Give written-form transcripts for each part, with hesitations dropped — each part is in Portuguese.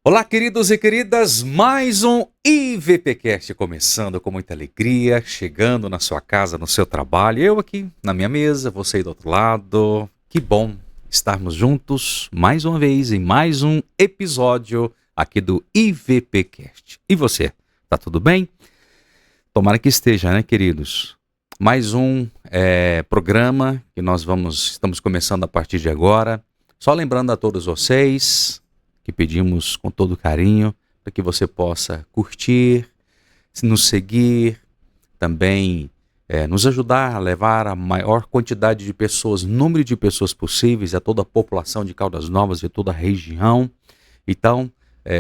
Olá, queridos e queridas, mais um IVPcast começando com muita alegria, chegando na sua casa, no seu trabalho, eu aqui na minha mesa, você aí do outro lado. Que bom estarmos juntos mais uma vez em mais um episódio aqui do IVPcast. E você, tá tudo bem? Tomara que esteja, né, queridos? Mais um programa que estamos começando a partir de agora. Só lembrando a todos vocês que pedimos com todo carinho para que você possa curtir, nos seguir, também nos ajudar a levar a maior quantidade de pessoas, número de pessoas possíveis a toda a população de Caldas Novas e toda a região. Então,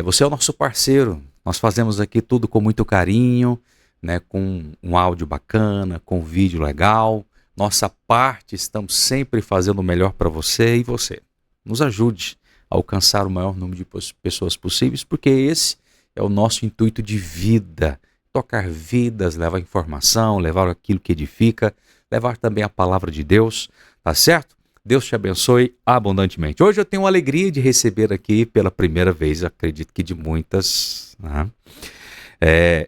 você é o nosso parceiro, nós fazemos aqui tudo com muito carinho, né, com um áudio bacana, com um vídeo legal. Nossa parte, estamos sempre fazendo o melhor para você e você. Nos ajude a alcançar o maior número de pessoas possíveis, porque esse é o nosso intuito de vida. Tocar vidas, levar informação, levar aquilo que edifica, levar também a palavra de Deus, tá certo? Deus te abençoe abundantemente. Hoje eu tenho a alegria de receber aqui pela primeira vez, acredito que de muitas, né?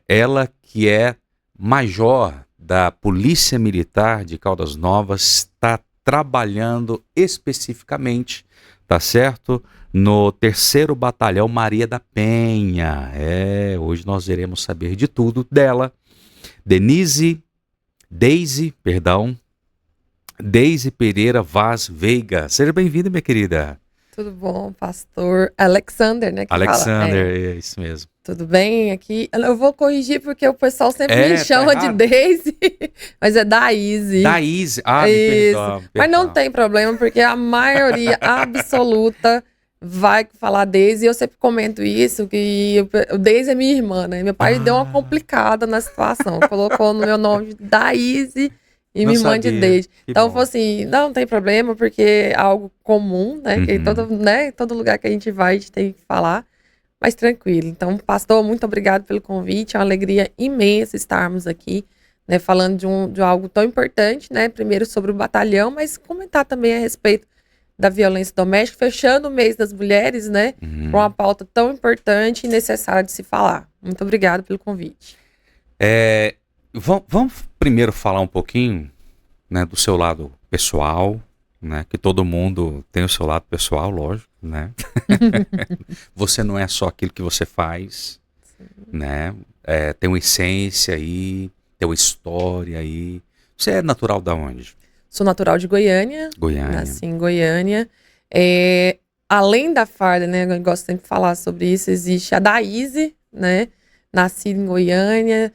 Ela que é major da Polícia Militar de Caldas Novas, está trabalhando especificamente, tá certo? No 3º Batalhão Maria da Penha. Hoje nós iremos saber de tudo dela. Deise Pereira Vaz Veiga. Seja bem-vinda, minha querida. Tudo bom, pastor Alexander, né? Alexander, é isso mesmo. Tudo bem aqui? Eu vou corrigir porque o pessoal sempre me chama de Deise, mas é Daíse. Daíse, me perdoa. Mas não tem problema, porque a maioria absoluta vai falar Deise, e eu sempre comento isso, que o Deise é minha irmã, né? Meu pai deu uma complicada na situação, colocou no meu nome de Daíse e minha irmã de Deise. Então, foi assim, não tem problema, porque é algo comum, né? Que todo lugar que a gente vai, a gente tem que falar, mas tranquilo. Então, pastor, muito obrigado pelo convite, é uma alegria imensa estarmos aqui, né? Falando de algo tão importante, né? Primeiro sobre o batalhão, mas comentar também a respeito da violência doméstica, fechando o mês das mulheres, né? Com uma pauta tão importante e necessária de se falar. Muito obrigado pelo convite. Vamos primeiro falar um pouquinho, né, do seu lado pessoal, né? Que todo mundo tem o seu lado pessoal, lógico, né? Você não é só aquilo que você faz, né? Tem uma essência aí, tem uma história aí. Você é natural da onde? Sou natural de Goiânia. Nasci em Goiânia. Além da farda, né? Eu gosto sempre de falar sobre isso. Existe a Daíse, né? Nasci em Goiânia.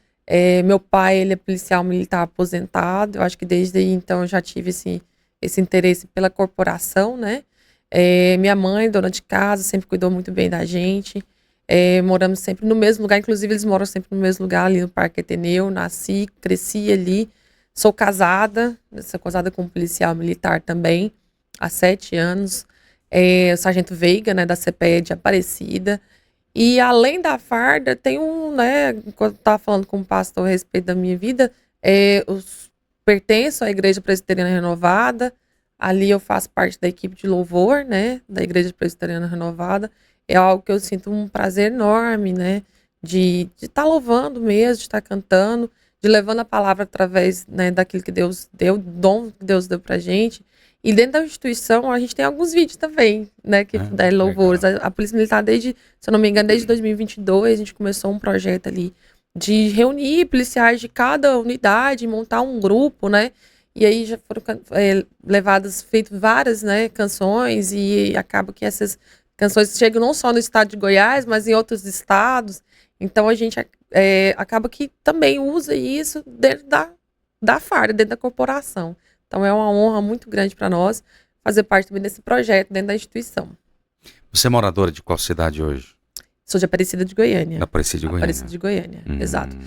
Meu pai, ele é policial militar aposentado. Eu acho que desde aí, então, eu já tive esse interesse pela corporação, né? Minha mãe, dona de casa, sempre cuidou muito bem da gente. Moramos sempre no mesmo lugar. Inclusive, eles moram sempre no mesmo lugar, ali no Parque Ateneu. Nasci, cresci ali. Sou casada com um policial militar também, há 7 anos. O Sargento Veiga, né, da CPE de Aparecida. E além da farda, tem né, quando eu estava falando com o pastor a respeito da minha vida, pertenço à Igreja Presbiteriana Renovada. Ali eu faço parte da equipe de louvor, né, da Igreja Presbiteriana Renovada. É algo que eu sinto um prazer enorme, né, de estar louvando mesmo, de estar cantando, de levando a palavra através, né, daquilo que Deus deu, dom que Deus deu pra gente. E dentro da instituição, a gente tem alguns vídeos também, né, que louvores. A Polícia Militar, se eu não me engano, desde 2022, a gente começou um projeto ali de reunir policiais de cada unidade, montar um grupo, né, e aí já foram feitas várias, né, canções, e acaba que essas canções chegam não só no estado de Goiás, mas em outros estados. Então a gente acaba que também usa isso dentro da farda, dentro da corporação. Então é uma honra muito grande para nós fazer parte também desse projeto dentro da instituição. Você é moradora de qual cidade hoje? Sou de Aparecida de Goiânia. Aparecida de Goiânia, exato.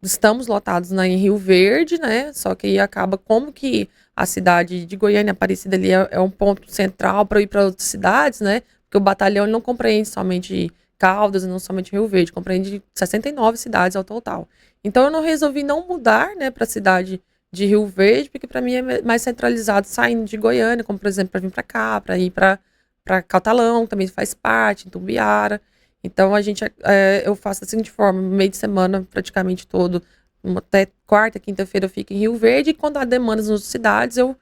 Estamos lotados em Rio Verde, né? Só que aí acaba como que a cidade de Goiânia, Aparecida ali é um ponto central para ir para outras cidades, né? Porque o batalhão não compreende somente Caldas e não somente Rio Verde, compreende 69 cidades ao total. Então eu não resolvi não mudar, né, para a cidade de Rio Verde, porque para mim é mais centralizado saindo de Goiânia, como por exemplo para vir para cá, para ir para para Catalão, também faz parte, em Tumbiara. Então eu faço da seguinte forma, meio de semana praticamente todo, até quarta, quinta-feira eu fico em Rio Verde, e quando há demandas nas cidades, eu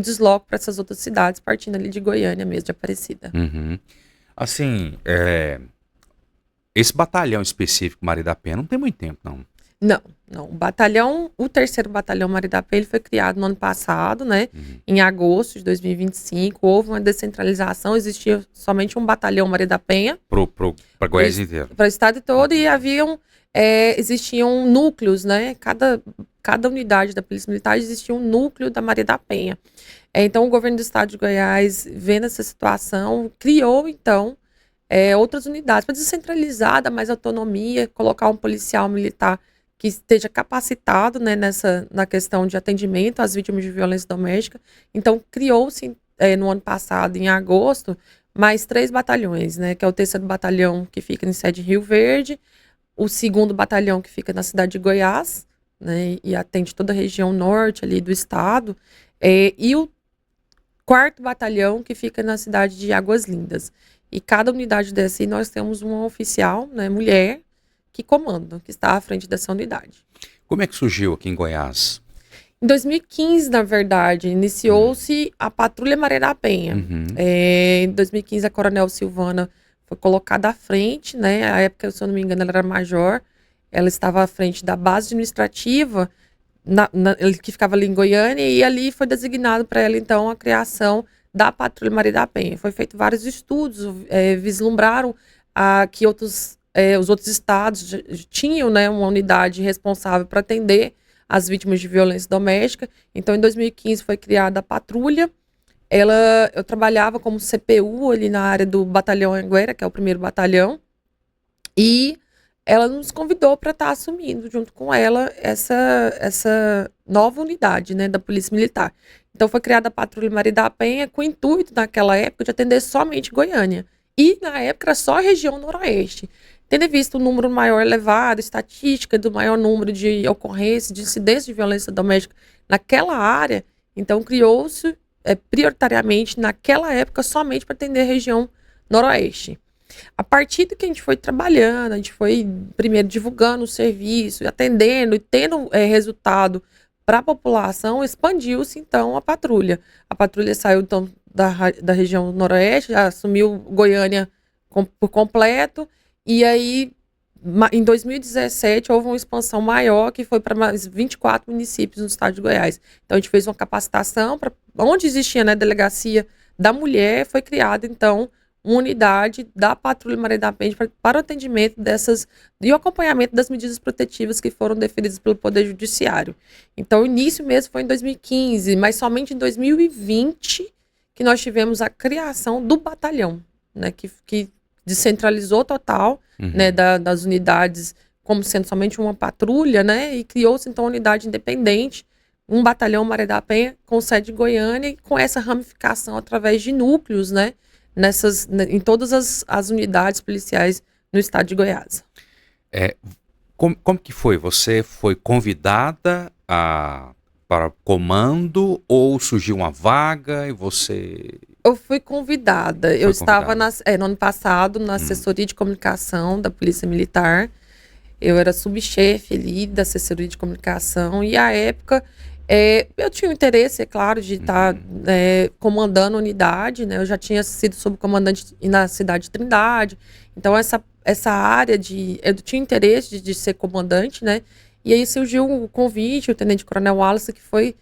desloco para essas outras cidades, partindo ali de Goiânia mesmo, de Aparecida. Uhum. Assim, esse batalhão específico, Maria da Penha, não tem muito tempo, não. Não. O terceiro batalhão Maria da Penha, ele foi criado no ano passado, né? Em agosto de 2025, houve uma descentralização, existia somente um batalhão Maria da Penha. Para Goiás inteiro. Para o estado todo, e existiam núcleos, né? Cada unidade da Polícia Militar existia um núcleo da Maria da Penha. Então, o governo do estado de Goiás, vendo essa situação, criou, então, outras unidades para descentralizar, dar mais autonomia, colocar um policial militar que esteja capacitado, né, na questão de atendimento às vítimas de violência doméstica. Então, criou-se, no ano passado, em agosto, mais 3 batalhões, né, que é o terceiro batalhão, que fica em sede em Rio Verde, o segundo batalhão, que fica na cidade de Goiás, né, e atende toda a região norte ali do estado, e o quarto batalhão, que fica na cidade de Águas Lindas. E cada unidade dessa aí, nós temos uma oficial, né, mulher, que comanda, que está à frente dessa unidade. Como é que surgiu aqui em Goiás? Em 2015, na verdade, iniciou-se a Patrulha Maria da Penha. Em 2015, a Coronel Silvana foi colocada à frente, né? À época, se eu não me engano, ela era major. Ela estava à frente da base administrativa, que ficava ali em Goiânia, e ali foi designado para ela, então, a criação da Patrulha Maria da Penha. Foi feito vários estudos, vislumbraram que os outros estados tinham, né, uma unidade responsável para atender as vítimas de violência doméstica. Então, em 2015, foi criada a patrulha. Eu trabalhava como CPU ali na área do Batalhão Anguera, que é o primeiro batalhão, e ela nos convidou para estar assumindo, junto com ela, essa nova unidade, né, da Polícia Militar. Então, foi criada a Patrulha Maria da Penha com o intuito, naquela época, de atender somente Goiânia. E, na época, era só a região noroeste. Tendo visto o número maior elevado, estatística do maior número de ocorrências, de incidências de violência doméstica naquela área, então criou-se prioritariamente, naquela época, somente para atender a região noroeste. A partir do que a gente foi trabalhando, a gente foi primeiro divulgando o serviço, atendendo e tendo resultado para a população, expandiu-se então a patrulha. A patrulha saiu então da região noroeste, assumiu Goiânia por completo, e aí em 2017 houve uma expansão maior, que foi para mais 24 municípios no estado de Goiás. Então a gente fez uma capacitação, onde existia, né, delegacia da mulher, foi criada então uma unidade da Patrulha Maria da Penha para o atendimento e o acompanhamento das medidas protetivas que foram deferidas pelo Poder Judiciário. Então o início mesmo foi em 2015, mas somente em 2020 que nós tivemos a criação do batalhão, né, que descentralizou total, né, das unidades, como sendo somente uma patrulha, né, e criou-se então uma unidade independente, um batalhão Maria da Penha com sede em Goiânia, e com essa ramificação através de núcleos, né, em todas as unidades policiais no estado de Goiás. Como que foi? Você foi convidada para comando, ou surgiu uma vaga e você... Eu fui convidada. Eu estava no ano passado na assessoria de comunicação da Polícia Militar. Eu era subchefe ali da assessoria de comunicação, e à época eu tinha o interesse, é claro, de estar comandando a unidade, né? Eu já tinha sido subcomandante na cidade de Trindade, então essa área eu tinha interesse de ser comandante, né? E aí surgiu o convite, o tenente-coronel Wallace, que foi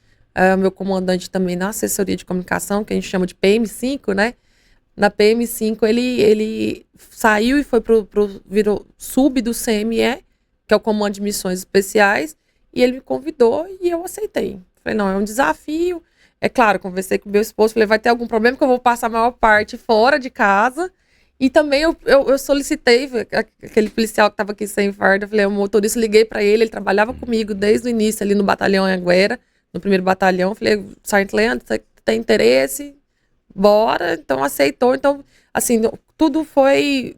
meu comandante também na assessoria de comunicação, que a gente chama de PM5, né? Na PM5 ele saiu e foi virou sub do CME, que é o Comando de Missões Especiais, e ele me convidou e eu aceitei. Falei, não, é um desafio. É claro, conversei com o meu esposo, falei, vai ter algum problema que eu vou passar a maior parte fora de casa. E também eu solicitei, aquele policial que estava aqui sem farda, falei, o motorista, liguei para ele trabalhava comigo desde o início ali no batalhão Anguera, no primeiro batalhão. Falei, Sargento Leandro, você tem interesse? Bora. Então aceitou. Então, assim, tudo foi,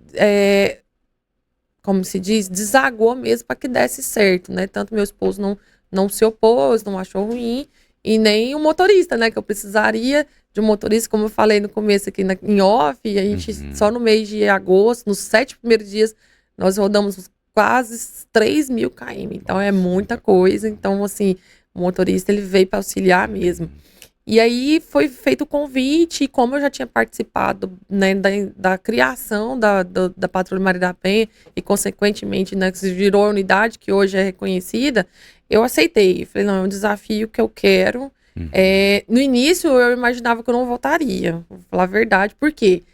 como se diz, desagou mesmo para que desse certo, né? Tanto meu esposo não se opôs, não achou ruim, e nem o motorista, né? Que eu precisaria de um motorista, como eu falei no começo aqui em off, a gente só no mês de agosto, nos 7 primeiros dias, nós rodamos quase 3.000 km. Então é muita coisa. Então, assim, o motorista ele veio para auxiliar mesmo. E aí foi feito o convite, e como eu já tinha participado, né, da criação da Patrulha Maria da Penha, e consequentemente, né, que se virou a unidade que hoje é reconhecida, eu aceitei. Falei, não, é um desafio que eu quero. No início eu imaginava que eu não voltaria, vou falar a verdade, porque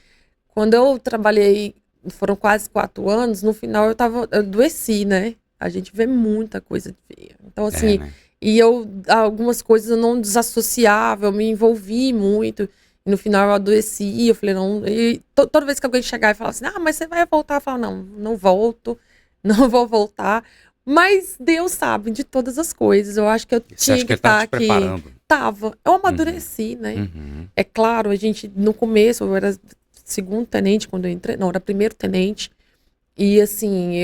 quando eu trabalhei, foram quase 4 anos, no final eu adoeci, né? A gente vê muita coisa feia. Então, assim, né? e algumas coisas eu não desassociava, eu me envolvi muito, e no final eu adoeci, eu falei, não, e toda vez que alguém chegar e falar assim, mas você vai voltar, eu falo, não, não volto, não vou voltar, mas Deus sabe de todas as coisas, eu acho que eu Você acha tinha que que ele tava estar te aqui. preparando? Eu amadureci, né? É claro, a gente, no começo, eu era segundo tenente quando eu entrei, não, era primeiro tenente, e assim,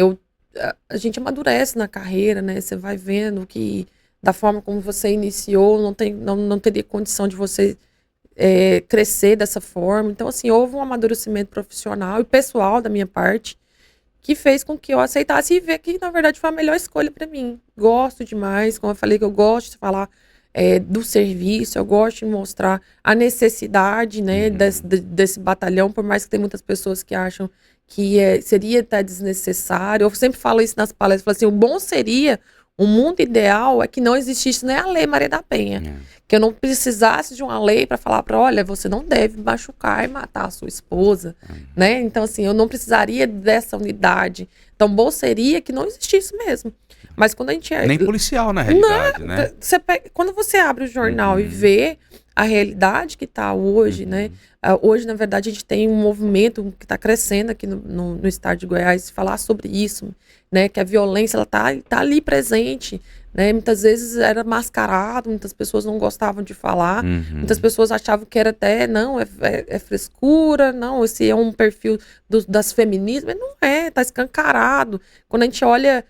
a gente amadurece na carreira, né? Você vai vendo que da forma como você iniciou, não teria condição de você crescer dessa forma. Então, assim, houve um amadurecimento profissional e pessoal da minha parte que fez com que eu aceitasse e ver que, na verdade, foi a melhor escolha para mim. Gosto demais, como eu falei, que eu gosto de falar do serviço, eu gosto de mostrar a necessidade, né, desse batalhão, por mais que tem muitas pessoas que acham que seria até desnecessário. Eu sempre falo isso nas palestras, falo assim, o bom seria, o mundo ideal é que não existisse nem a Lei Maria da Penha. Que eu não precisasse de uma lei para falar olha, você não deve machucar e matar a sua esposa, né? Então, assim, eu não precisaria dessa unidade. Então, bom seria que não existisse mesmo. Mas quando a gente... Nem policial, na realidade, né? Quando você abre o jornal e vê a realidade que está hoje, né? Hoje, na verdade, a gente tem um movimento que está crescendo aqui no estado de Goiás, falar sobre isso, né? Que a violência, ela tá ali presente, né? Muitas vezes era mascarado, muitas pessoas não gostavam de falar, muitas pessoas achavam que era até, não, é frescura, não, esse é um perfil das feministas, mas não tá escancarado. Quando a gente olha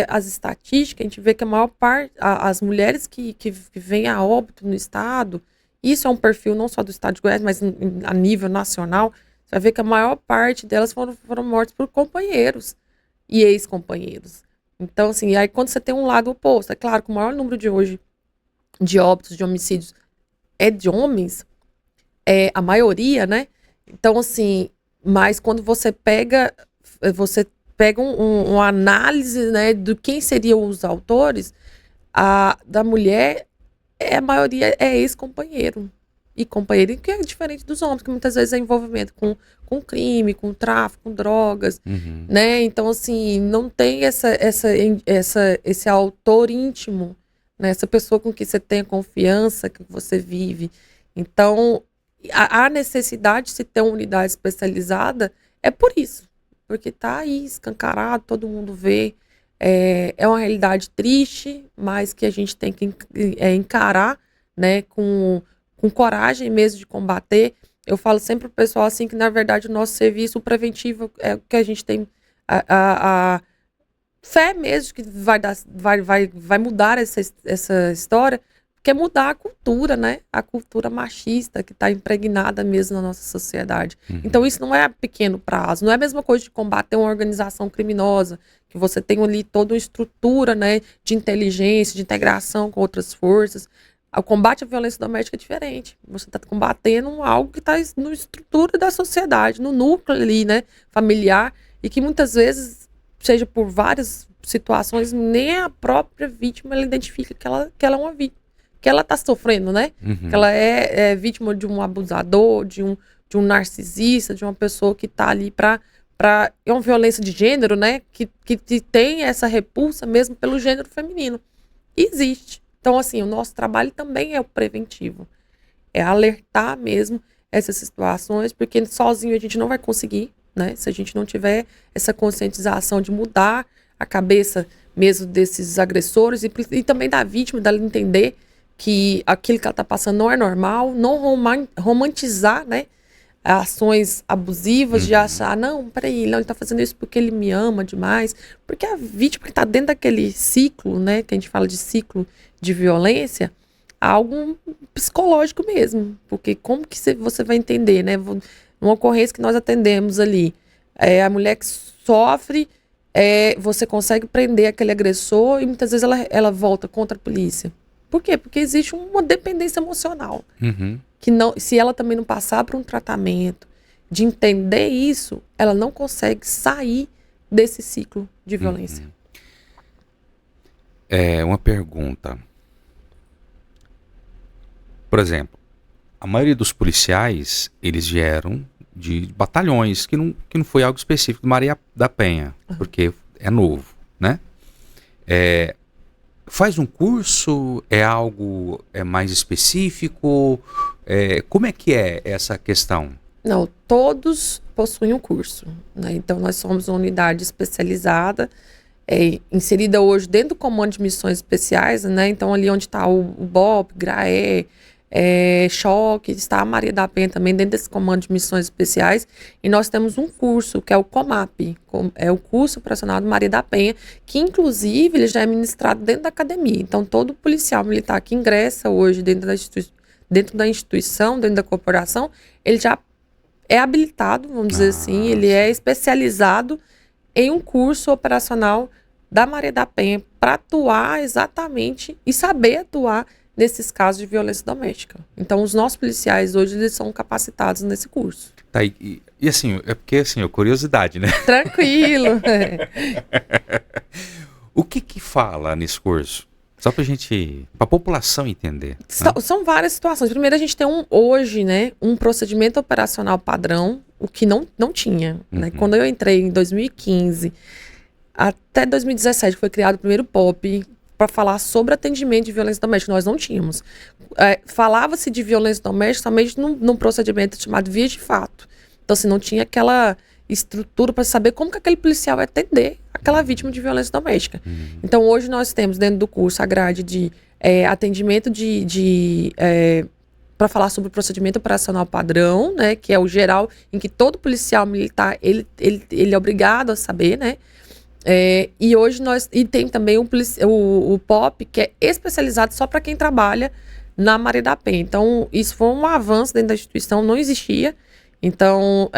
as estatísticas, a gente vê que a maior parte, as mulheres que vêm a óbito no estado, isso é um perfil não só do estado de Goiás, mas a nível nacional, você vai ver que a maior parte delas foram mortas por companheiros e ex-companheiros. Então, assim, aí quando você tem um lado oposto, é claro que o maior número de hoje de óbitos, de homicídios, é de homens, a maioria, né? Então, assim, mas quando você pega uma análise, né, do quem seriam os autores, da mulher, a maioria é ex-companheiro. E companheiro que é diferente dos homens, que muitas vezes é envolvimento com crime, com tráfico, com drogas, né? Então, assim, não tem esse autor íntimo, né? Essa pessoa com que você tem confiança, que você vive. Então, a necessidade de se ter uma unidade especializada é por isso. Porque tá aí escancarado, todo mundo vê. É uma realidade triste, mas que a gente tem que encarar, né, com coragem mesmo de combater. Eu falo sempre pro pessoal assim que, na verdade, o nosso serviço preventivo é o que a gente tem a fé mesmo que vai mudar essa história, que é mudar a cultura, né? A cultura machista que está impregnada mesmo na nossa sociedade. Então isso não é a pequeno prazo, não é a mesma coisa de combater uma organização criminosa, que você tem ali toda uma estrutura, né, de inteligência, de integração com outras forças. O combate à violência doméstica é diferente. Você está combatendo algo que está na estrutura da sociedade, no núcleo ali, né, familiar, e que muitas vezes, seja por várias situações, nem a própria vítima ela identifica que ela é uma vítima, que ela está sofrendo, né? Que ela é vítima de um abusador, de um narcisista, de uma pessoa que está ali é uma violência de gênero, né? Que tem essa repulsa mesmo pelo gênero feminino. E existe. Então, assim, o nosso trabalho também é o preventivo. É alertar mesmo essas situações, porque sozinho a gente não vai conseguir, né? Se a gente não tiver essa conscientização de mudar a cabeça mesmo desses agressores e também da vítima, dela entender que aquilo que ela está passando não é normal, não romantizar, né, ações abusivas, de achar, não, peraí, ele está fazendo isso porque ele me ama demais, porque a vítima que está dentro daquele ciclo, né, que a gente fala de ciclo de violência, algo psicológico mesmo. Porque como que você vai entender, né? Uma ocorrência que nós atendemos ali, a mulher que sofre, você consegue prender aquele agressor e muitas vezes ela volta contra a polícia. Por quê? Porque existe uma dependência emocional. Que não, se ela também não passar por um tratamento, de entender isso, ela não consegue sair desse ciclo de violência. Uma pergunta. Por exemplo, a maioria dos policiais, eles vieram de batalhões, que não foi algo específico de Maria da Penha, porque é novo, né? Faz um curso? É algo mais específico? Como é que é essa questão? Não, todos possuem um curso, né? Então, nós somos uma unidade especializada, inserida hoje dentro do Comando de Missões Especiais, né? Então, ali onde está o BOP, GRAE, Choque, está a Maria da Penha também dentro desse Comando de Missões Especiais. E nós temos um curso, que é o COMAP, é o curso operacional de Maria da Penha, que inclusive ele já é ministrado dentro da academia. Então, todo policial militar que ingressa hoje dentro da instituição, dentro da corporação, ele já é habilitado, vamos dizer assim, ele é especializado em um curso operacional da Maria da Penha para atuar exatamente e saber atuar nesses casos de violência doméstica. Então, os nossos policiais hoje, eles são capacitados nesse curso. Tá, e assim, é porque assim, curiosidade, né? Tranquilo. O que fala nesse curso? Só pra população entender. Né? São várias situações. Primeiro, a gente tem hoje, né, um procedimento operacional padrão, o que não tinha. Né? Quando eu entrei em 2015, até 2017, foi criado o primeiro POP para falar sobre atendimento de violência doméstica. Nós não tínhamos. Falava-se de violência doméstica somente num procedimento chamado via de fato. Então, assim, não tinha aquela estrutura para saber como que aquele policial vai atender aquela vítima de violência doméstica. Então, hoje nós temos dentro do curso a grade de atendimento para falar sobre o procedimento operacional padrão, né, que é o geral, em que todo policial militar ele é obrigado a saber, né? E hoje tem também o POP, que é especializado só para quem trabalha na Maria da Penha. Então, isso foi um avanço dentro da instituição, não existia. Então,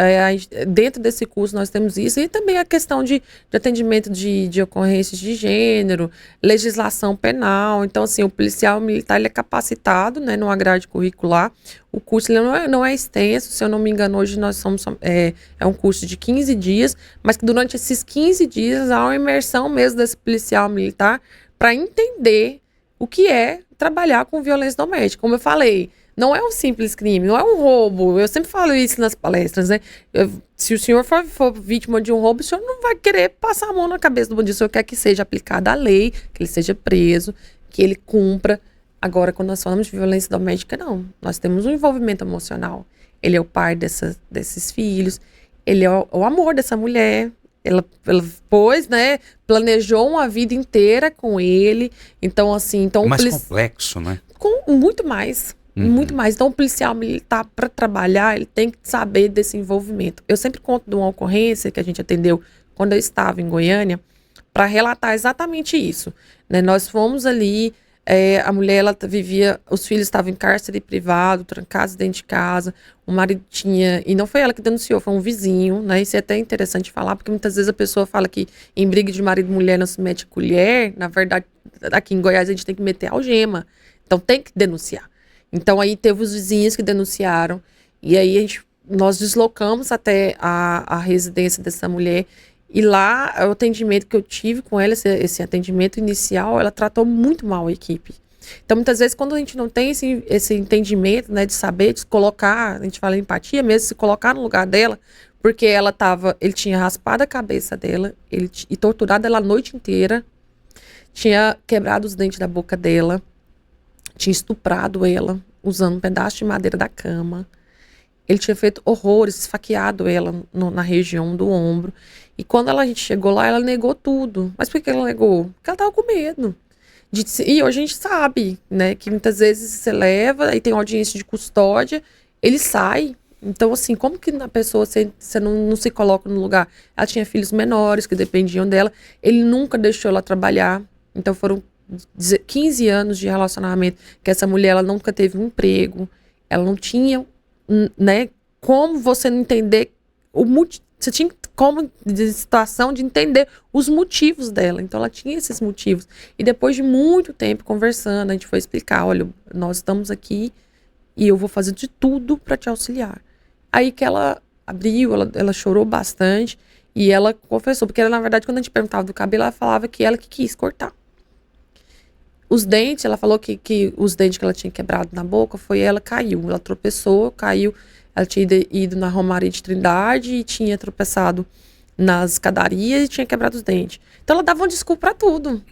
dentro desse curso nós temos isso, e também a questão de atendimento de ocorrências de gênero, legislação penal. Então, assim, o policial militar ele é capacitado, né, numa grade curricular. O curso ele não é extenso, se eu não me engano, hoje nós somos um curso de 15 dias, mas que durante esses 15 dias há uma imersão mesmo desse policial militar para entender o que é trabalhar com violência doméstica. Como eu falei, não é um simples crime, não é um roubo. Eu sempre falo isso nas palestras, né? Se o senhor for vítima de um roubo, o senhor não vai querer passar a mão na cabeça do bandido. O senhor quer que seja aplicada a lei, que ele seja preso, que ele cumpra. Agora, quando nós falamos de violência doméstica, não. Nós temos um envolvimento emocional. Ele é o pai desses filhos, ele é o amor dessa mulher. Ela pôs, né? Planejou uma vida inteira com ele. Então, assim... Mais complexo, né? Muito mais. Muito mais. Então, o policial militar, para trabalhar, ele tem que saber desse envolvimento. Eu sempre conto de uma ocorrência que a gente atendeu quando eu estava em Goiânia, para relatar exatamente isso. Né? Nós fomos ali, a mulher, ela vivia, os filhos estavam em cárcere privado, trancados dentro de casa, o marido tinha, e não foi ela que denunciou, foi um vizinho, né? Isso é até interessante falar, porque muitas vezes a pessoa fala que em briga de marido e mulher não se mete colher. Na verdade, aqui em Goiás a gente tem que meter algema. Então, tem que denunciar. Então, aí teve os vizinhos que denunciaram, e aí nós deslocamos até a residência dessa mulher, e lá, o atendimento que eu tive com ela, esse atendimento inicial, ela tratou muito mal a equipe. Então, muitas vezes, quando a gente não tem esse entendimento, né, de saber, de se colocar, a gente fala empatia mesmo, se colocar no lugar dela, porque ele tinha raspado a cabeça dela, e torturado ela a noite inteira, tinha quebrado os dentes da boca dela, tinha estuprado ela, usando um pedaço de madeira da cama. Ele tinha feito horrores, esfaqueado ela na região do ombro. E quando a gente chegou lá, ela negou tudo. Mas por que ela negou? Porque ela estava com medo. E hoje a gente sabe, né, que muitas vezes você leva, aí tem audiência de custódia, ele sai. Então, assim, como que a pessoa, você não se coloca no lugar? Ela tinha filhos menores que dependiam dela. Ele nunca deixou ela trabalhar. Então, foram 15 anos de relacionamento, que essa mulher ela nunca teve um emprego, ela não tinha, né, como você não entender o motivo. Você tinha como, de situação, de entender os motivos dela. Então, ela tinha esses motivos. E depois de muito tempo conversando, a gente foi explicar, olha, nós estamos aqui e eu vou fazer de tudo para te auxiliar. Aí que ela abriu, ela chorou bastante e ela confessou, porque ela, na verdade, quando a gente perguntava do cabelo, ela falava que ela que quis cortar. Os dentes, ela falou que os dentes que ela tinha quebrado na boca, ela caiu. Ela tropeçou, caiu. Ela tinha ido na Romaria de Trindade e tinha tropeçado nas escadarias e tinha quebrado os dentes. Então ela dava uma desculpa pra tudo.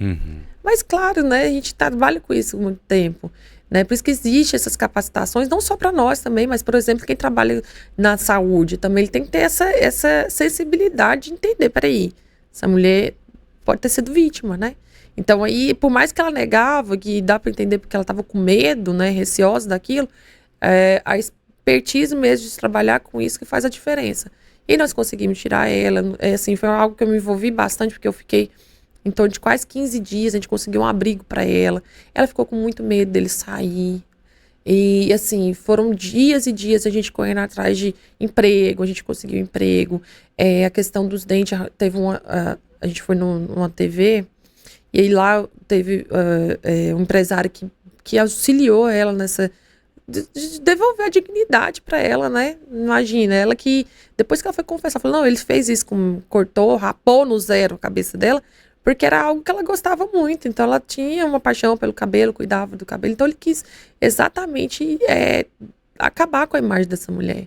Mas claro, né, a gente trabalha com isso há muito tempo. Né? Por isso que existem essas capacitações, não só para nós também, mas, por exemplo, quem trabalha na saúde também, ele tem que ter essa sensibilidade de entender, peraí, essa mulher pode ter sido vítima, né? Então aí, por mais que ela negava, que dá para entender porque ela estava com medo, né, receosa daquilo, a expertise mesmo de trabalhar com isso que faz a diferença. E nós conseguimos tirar ela, assim, foi algo que eu me envolvi bastante, porque eu fiquei em torno de quase 15 dias, a gente conseguiu um abrigo para ela. Ela ficou com muito medo dele sair. E, assim, foram dias e dias a gente correndo atrás de emprego, a gente conseguiu emprego. A questão dos dentes, teve a gente foi numa TV, e aí lá teve um empresário que auxiliou ela nessa... de devolver a dignidade para ela, né? Imagina, ela que... Depois que ela foi confessar, falou, não, ele fez isso, cortou, rapou no zero a cabeça dela, porque era algo que ela gostava muito. Então ela tinha uma paixão pelo cabelo, cuidava do cabelo. Então ele quis exatamente acabar com a imagem dessa mulher,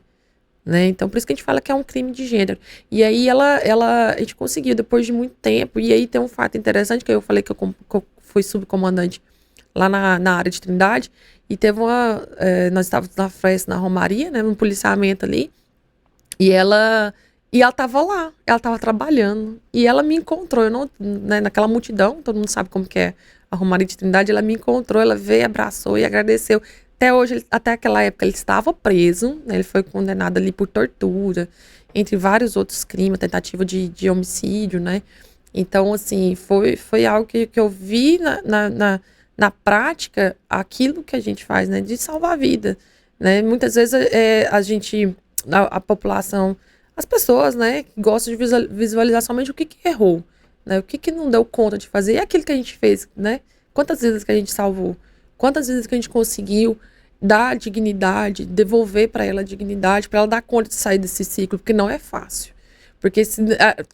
né? Então por isso que a gente fala que é um crime de gênero. E aí a gente conseguiu depois de muito tempo. E aí tem um fato interessante, que eu falei que eu fui subcomandante lá na área de Trindade. E teve nós estávamos na festa, na Romaria, né, no policiamento ali, e ela estava lá, ela estava trabalhando, e ela me encontrou, né, naquela multidão, todo mundo sabe como que é a Romaria de Trindade, ela me encontrou, ela veio, abraçou e agradeceu. Até hoje, até aquela época, ele estava preso, né, ele foi condenado ali por tortura, entre vários outros crimes, tentativa de homicídio, né, então, assim, foi algo que eu vi na prática, aquilo que a gente faz, né, de salvar a vida, né, muitas vezes a população, as pessoas, né, gostam de visualizar somente o que errou, né, o que não deu conta de fazer, e aquilo que a gente fez, né, quantas vezes que a gente salvou, quantas vezes que a gente conseguiu dar dignidade, devolver para ela a dignidade, para ela dar conta de sair desse ciclo, porque não é fácil, porque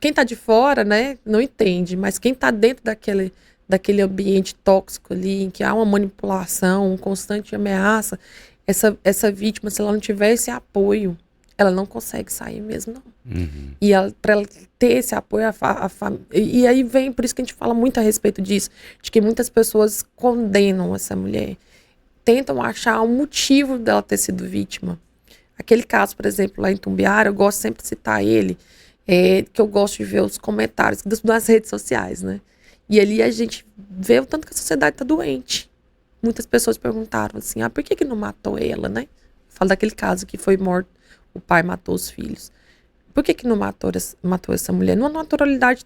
quem tá de fora, né, não entende, mas quem tá dentro daquele ambiente tóxico ali, em que há uma manipulação, uma constante ameaça, essa vítima, se ela não tiver esse apoio, ela não consegue sair mesmo, não. E para ela ter esse apoio, e aí vem, por isso que a gente fala muito a respeito disso, de que muitas pessoas condenam essa mulher, tentam achar um motivo dela ter sido vítima. Aquele caso, por exemplo, lá em Tumbiara, eu gosto sempre de citar ele, que eu gosto de ver os comentários nas redes sociais, né? E ali a gente vê o tanto que a sociedade está doente. Muitas pessoas perguntaram assim, por que não matou ela, né? Falo daquele caso que foi morto, o pai matou os filhos. Por que não matou essa mulher? Numa naturalidade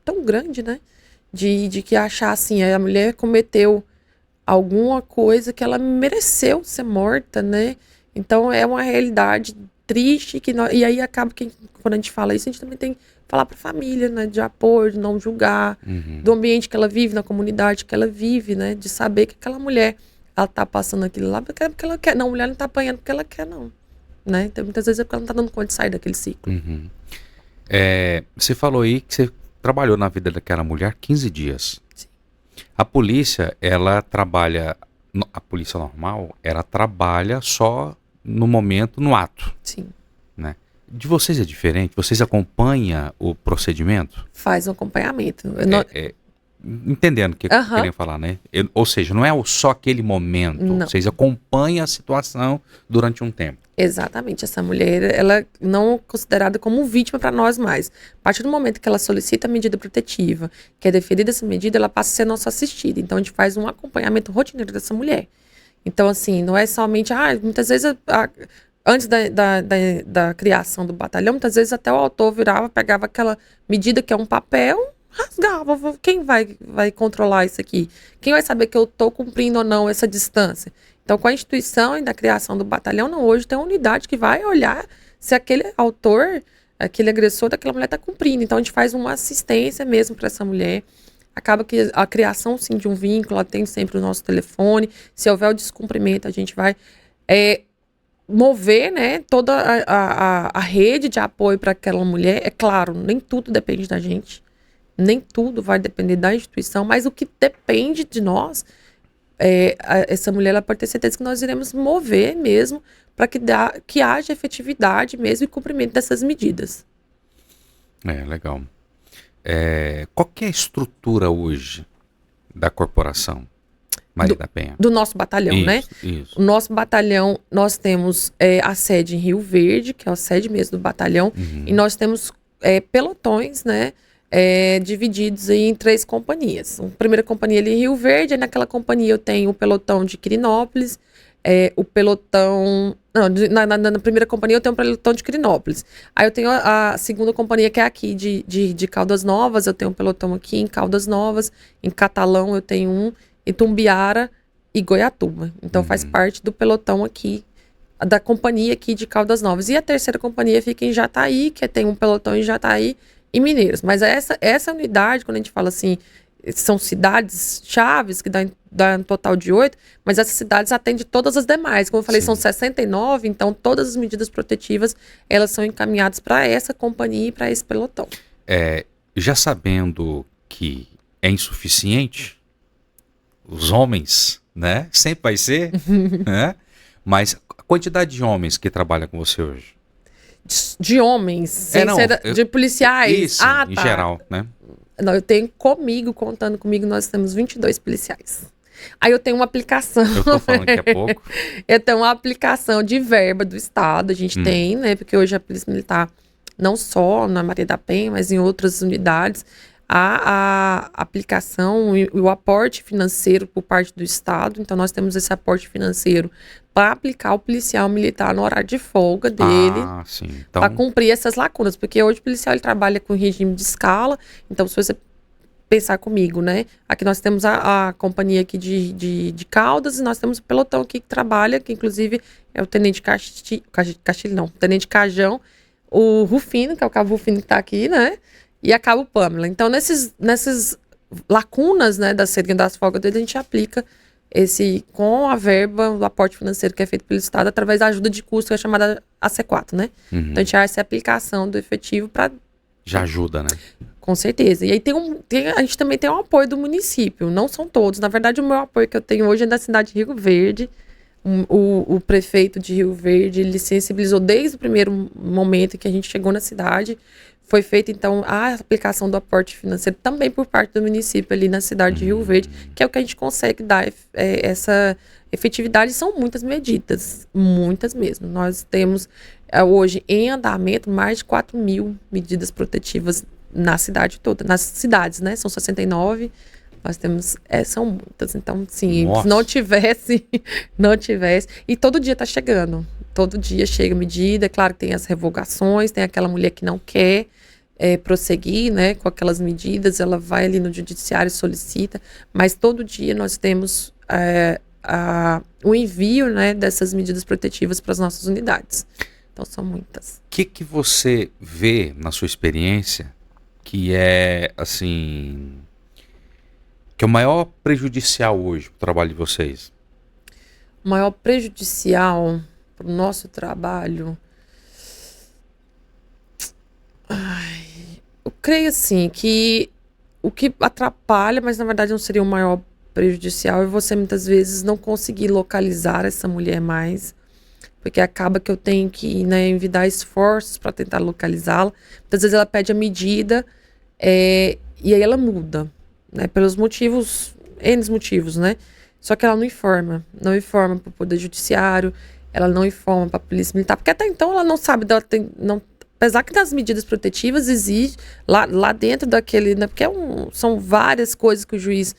tão grande, né? De que achar assim, a mulher cometeu alguma coisa que ela mereceu ser morta, né? Então é uma realidade triste, e aí acaba que quando a gente fala isso, a gente também tem que falar para a família, né, de apoio, de não julgar, do ambiente que ela vive, na comunidade que ela vive, né, de saber que aquela mulher, ela tá passando aquilo lá porque ela quer. Não, a mulher não tá apanhando porque ela quer, não. Né? Então muitas vezes é porque ela não tá dando conta de sair daquele ciclo. Você falou aí que você trabalhou na vida daquela mulher 15 dias. Sim. A polícia, ela trabalha, a polícia normal, ela trabalha só no momento, no ato. Sim. Né? De vocês é diferente? Vocês acompanham o procedimento? Faz um acompanhamento. Entendendo o que eu queria falar, né? Ou seja, não é só aquele momento. Não. Vocês acompanham a situação durante um tempo. Exatamente. Essa mulher, ela não é considerada como vítima para nós mais. A partir do momento que ela solicita a medida protetiva, que é deferida essa medida, ela passa a ser nossa assistida. Então, a gente faz um acompanhamento rotineiro dessa mulher. Então, assim, não é somente... muitas vezes... Antes da criação do batalhão, muitas vezes até o autor virava, pegava aquela medida que é um papel, rasgava. Quem vai controlar isso aqui? Quem vai saber que eu estou cumprindo ou não essa distância? Então, com a instituição e da criação do batalhão, não, hoje tem uma unidade que vai olhar se aquele autor, aquele agressor daquela mulher está cumprindo. Então, a gente faz uma assistência mesmo para essa mulher. Acaba que a criação, sim, de um vínculo, ela tem sempre o nosso telefone. Se houver o descumprimento, a gente vai mover, né, toda a rede de apoio para aquela mulher. É claro, nem tudo depende da gente. Nem tudo vai depender da instituição, mas o que depende de nós, essa mulher, ela pode ter certeza que nós iremos mover mesmo para que haja efetividade mesmo e cumprimento dessas medidas. Legal. Qual que é a estrutura hoje da corporação Maria da Penha? Do nosso batalhão, isso, né? Isso. O nosso batalhão, nós temos a sede em Rio Verde, que é a sede mesmo do batalhão, e nós temos pelotões, né? Divididos em 3 companhias. A primeira companhia ali em Rio Verde, aí naquela companhia eu tenho o pelotão de Quirinópolis, o pelotão... Não, na primeira companhia eu tenho o pelotão de Quirinópolis. Aí eu tenho a segunda companhia, que é aqui de Caldas Novas, eu tenho um pelotão aqui em Caldas Novas, em Catalão eu tenho um, em Tumbiara e Goiatuba. Então faz parte do pelotão aqui, da companhia aqui de Caldas Novas. E a terceira companhia fica em Jataí, que tem um pelotão em Jataí e Mineiros. Mas essa unidade, quando a gente fala assim, são cidades chaves, que dá um total de 8, mas essas cidades atendem todas as demais. Como eu falei, são 69, então todas as medidas protetivas, elas são encaminhadas para essa companhia e para esse pelotão. Já sabendo que é insuficiente, os homens, né? Sempre vai ser, né? Mas a quantidade de homens que trabalham com você hoje? De homens, de policiais? Isso, em geral, né? Não, eu tenho contando comigo, nós temos 22 policiais. Aí eu tenho uma aplicação. Eu tô falando que é pouco. Eu tenho uma aplicação de verba do Estado, a gente tem, né? Porque hoje a Polícia Militar, não só na Maria da Penha, mas em outras unidades, a aplicação e o aporte financeiro por parte do Estado. Então, nós temos esse aporte financeiro para aplicar o policial militar no horário de folga dele, então... para cumprir essas lacunas. Porque hoje o policial ele trabalha com regime de escala. Então, se você pensar comigo, né? Aqui nós temos a companhia aqui de Caldas e nós temos o pelotão aqui que trabalha, que inclusive é o Tenente Tenente Cajão, o Rufino, que é o Cabo Rufino que está aqui, né? E a Cabo Pâmela. Então, nessas lacunas, né, da seringa das folgas dele, a gente aplica com a verba, o aporte financeiro que é feito pelo Estado, através da ajuda de custo, que é chamada AC4, né? Então, a gente faz essa aplicação do efetivo para... Já ajuda, né? Com certeza. E aí a gente também tem um apoio do município, não são todos. Na verdade, o meu apoio que eu tenho hoje é da cidade de Rio Verde. O prefeito de Rio Verde, ele sensibilizou desde o primeiro momento que a gente chegou na cidade. Foi feita, então, a aplicação do aporte financeiro também por parte do município ali na cidade de Rio Verde, que é o que a gente consegue dar essa efetividade. São muitas medidas, muitas mesmo. Nós temos hoje em andamento mais de 4.000 medidas protetivas na cidade toda, nas cidades, né? São 69, nós temos, são muitas. Então, sim, se não tivesse, e todo dia tá chegando. Todo dia chega medida, é claro que tem as revogações, tem aquela mulher que não quer prosseguir, né, com aquelas medidas, ela vai ali no judiciário e solicita, mas todo dia nós temos o envio, né, dessas medidas protetivas para as nossas unidades. Então são muitas. O que você vê na sua experiência que é, assim, que é o maior prejudicial hoje para o trabalho de vocês? O maior prejudicial para o nosso trabalho... eu creio assim que o que atrapalha, mas na verdade não seria o maior prejudicial, é você muitas vezes não conseguir localizar essa mulher mais, porque acaba que eu tenho que, né, envidar esforços para tentar localizá-la. Muitas vezes ela pede a medida e aí ela muda, né, pelos motivos, N motivos, né? Só que ela não informa para o Poder Judiciário, ela não informa para a Polícia Militar, porque até então ela não sabe, apesar que das medidas protetivas exige lá dentro daquele, né, porque são várias coisas que o juiz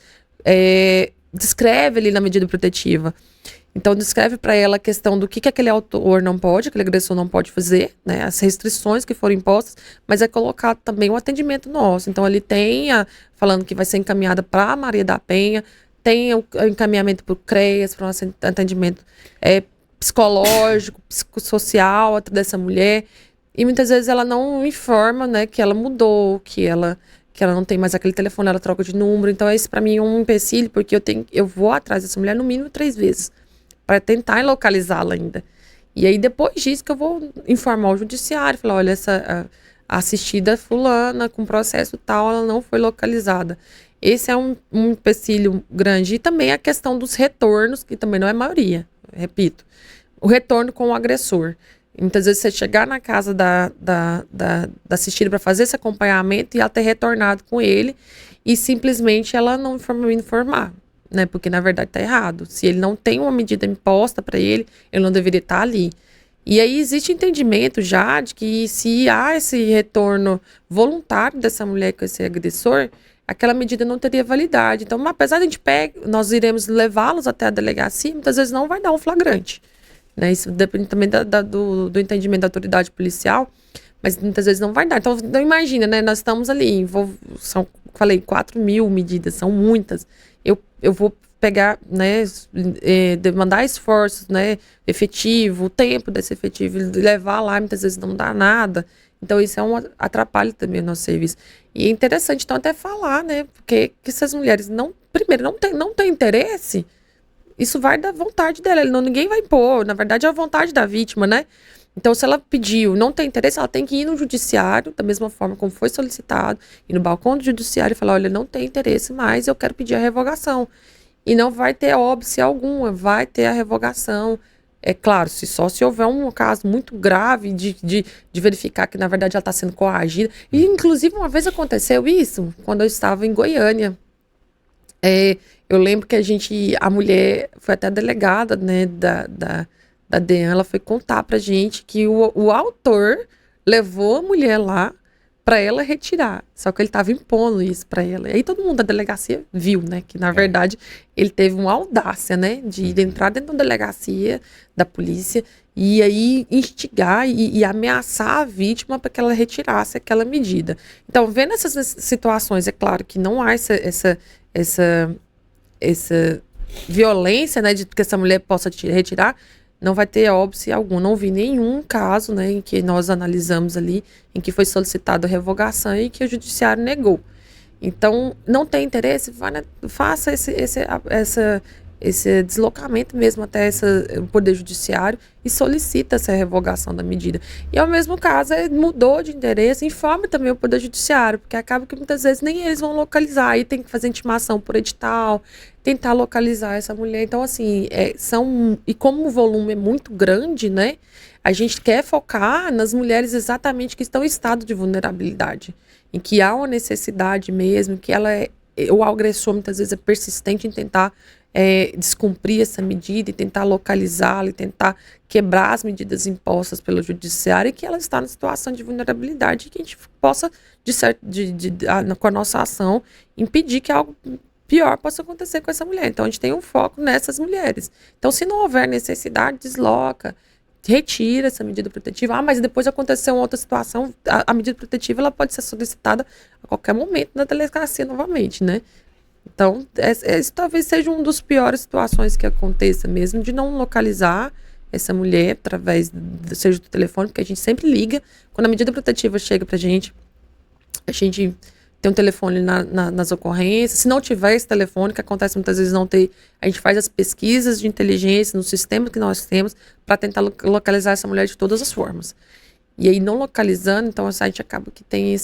descreve ali na medida protetiva. Então, descreve para ela a questão do que aquele autor não pode, aquele agressor não pode fazer, né? As restrições que foram impostas, mas é colocado também o atendimento nosso. Então, ele tem, falando que vai ser encaminhada para a Maria da Penha, tem o encaminhamento para o CREAS, para um atendimento psicológico, psicossocial dessa mulher. E muitas vezes ela não informa, né, que ela mudou, que ela não tem mais aquele telefone, ela troca de número. Então, esse para mim é um empecilho, porque eu vou atrás dessa mulher no mínimo 3 vezes, para tentar localizá-la ainda. E aí, depois disso, que eu vou informar o judiciário, falar, olha, a assistida fulana, com processo tal, ela não foi localizada. Esse é um empecilho grande. E também a questão dos retornos, que também não é maioria, repito. O retorno com o agressor. Muitas vezes você chegar na casa da assistida para fazer esse acompanhamento e ela ter retornado com ele e simplesmente ela não informar, né? Porque na verdade está errado. Se ele não tem uma medida imposta para ele não deveria estar ali. E aí existe entendimento já de que se há esse retorno voluntário dessa mulher com esse agressor, aquela medida não teria validade. Então, apesar de a gente nós iremos levá-los até a delegacia, muitas vezes não vai dar um flagrante. Né? Isso depende também do entendimento da autoridade policial, mas muitas vezes não vai dar. Então, imagina, né? Nós estamos ali, falei, 4.000 medidas, são muitas. Eu vou pegar, né, demandar esforços, né, efetivo, o tempo desse efetivo, levar lá, muitas vezes não dá nada. Então, isso é atrapalha também o nosso serviço. E é interessante, então, até falar, né, porque que essas mulheres, primeiro, não tem interesse. Isso vai da vontade dela, ninguém vai impor, na verdade é a vontade da vítima, né? Então, se ela pediu, não tem interesse, ela tem que ir no judiciário, da mesma forma como foi solicitado, ir no balcão do judiciário e falar, olha, não tem interesse mais, eu quero pedir a revogação. E não vai ter óbice alguma, vai ter a revogação. É claro, se houver um caso muito grave de verificar que, na verdade, ela está sendo coagida. E, inclusive, uma vez aconteceu isso, quando eu estava em Goiânia. Eu lembro que a mulher foi até delegada, né, da DEAN, ela foi contar pra gente que o autor levou a mulher lá pra ela retirar, só que ele tava impondo isso pra ela. E aí todo mundo da delegacia viu, né, que na verdade ele teve uma audácia, né, de entrar dentro da delegacia da polícia e aí instigar e ameaçar a vítima para que ela retirasse aquela medida. Então, vendo essas situações, é claro que não há essa violência, né, de que essa mulher possa retirar, não vai ter óbice algum. Não vi nenhum caso, né, em que nós analisamos ali, em que foi solicitada a revogação e que o judiciário negou. Então, não tem interesse, faça esse deslocamento mesmo até o Poder Judiciário e solicita essa revogação da medida. E ao mesmo caso, mudou de interesse, informe também o Poder Judiciário, porque acaba que muitas vezes nem eles vão localizar, aí tem que fazer intimação por edital, tentar localizar essa mulher. Então, assim, e como o volume é muito grande, né, a gente quer focar nas mulheres exatamente que estão em estado de vulnerabilidade, em que há uma necessidade mesmo, que o agressor muitas vezes é persistente em tentar descumprir essa medida e tentar localizá-la e tentar quebrar as medidas impostas pelo judiciário, e que ela está na situação de vulnerabilidade e que a gente possa, com a nossa ação, impedir que algo pior possa acontecer com essa mulher. Então, a gente tem um foco nessas mulheres. Então, se não houver necessidade, desloca, retira essa medida protetiva. Mas depois aconteceu uma outra situação, a medida protetiva ela pode ser solicitada a qualquer momento na delegacia novamente, né? Então, esse talvez seja uma das piores situações que aconteça mesmo, de não localizar essa mulher através, seja do telefone, porque a gente sempre liga. Quando a medida protetiva chega pra gente, a gente tem um telefone nas ocorrências. Se não tiver esse telefone, que acontece muitas vezes não ter, a gente faz as pesquisas de inteligência no sistema que nós temos para tentar localizar essa mulher de todas as formas. E aí, não localizando, então a gente acaba que tem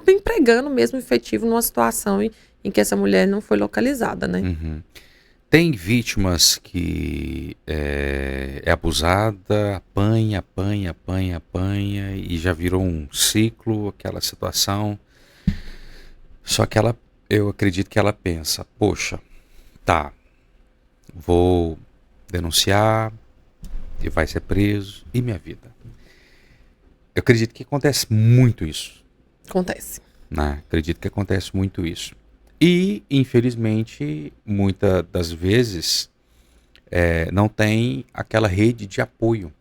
empregando mesmo efetivo numa situação em que essa mulher não foi localizada, né? Uhum. Tem vítimas que é abusada, apanha e já virou um ciclo, aquela situação. Só que eu acredito que ela pensa, poxa, tá, vou denunciar e vai ser preso, e minha vida? Eu acredito que acontece muito isso. Acontece. Né? Acredito que acontece muito isso. E, infelizmente, muitas das vezes, não tem aquela rede de apoio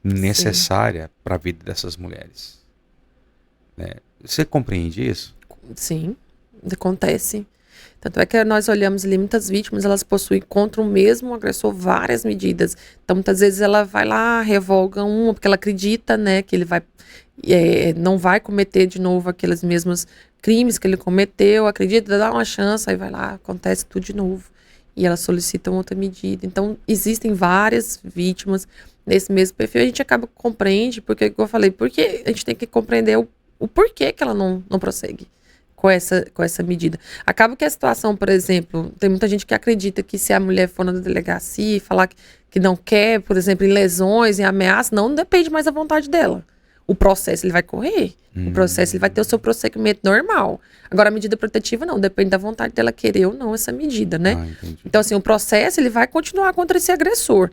Sim, necessária para a vida dessas mulheres, né? Você compreende isso? sim, acontece. Tanto é que nós olhamos ali, muitas vítimas, elas possuem contra o mesmo agressor várias medidas. Então, muitas vezes ela vai lá, revoga uma, porque ela acredita, né, que ele vai, não vai cometer de novo aqueles mesmos crimes que ele cometeu, acredita, dá uma chance, aí vai lá, acontece tudo de novo. E elas solicitam outra medida. Então, existem várias vítimas nesse mesmo perfil. A gente acaba compreende, porque, como eu falei, porque a gente tem que compreender o porquê que ela não prossegue com essa medida. Acaba que a situação, por exemplo, tem muita gente que acredita que se a mulher for na delegacia e falar que não quer, por exemplo, em lesões, em ameaças, não depende mais da vontade dela. O processo ele vai correr. O processo ele vai ter o seu prosseguimento normal. Agora, a medida protetiva não, depende da vontade dela querer ou não essa medida, né? Entendi. Então, assim, o processo ele vai continuar contra esse agressor.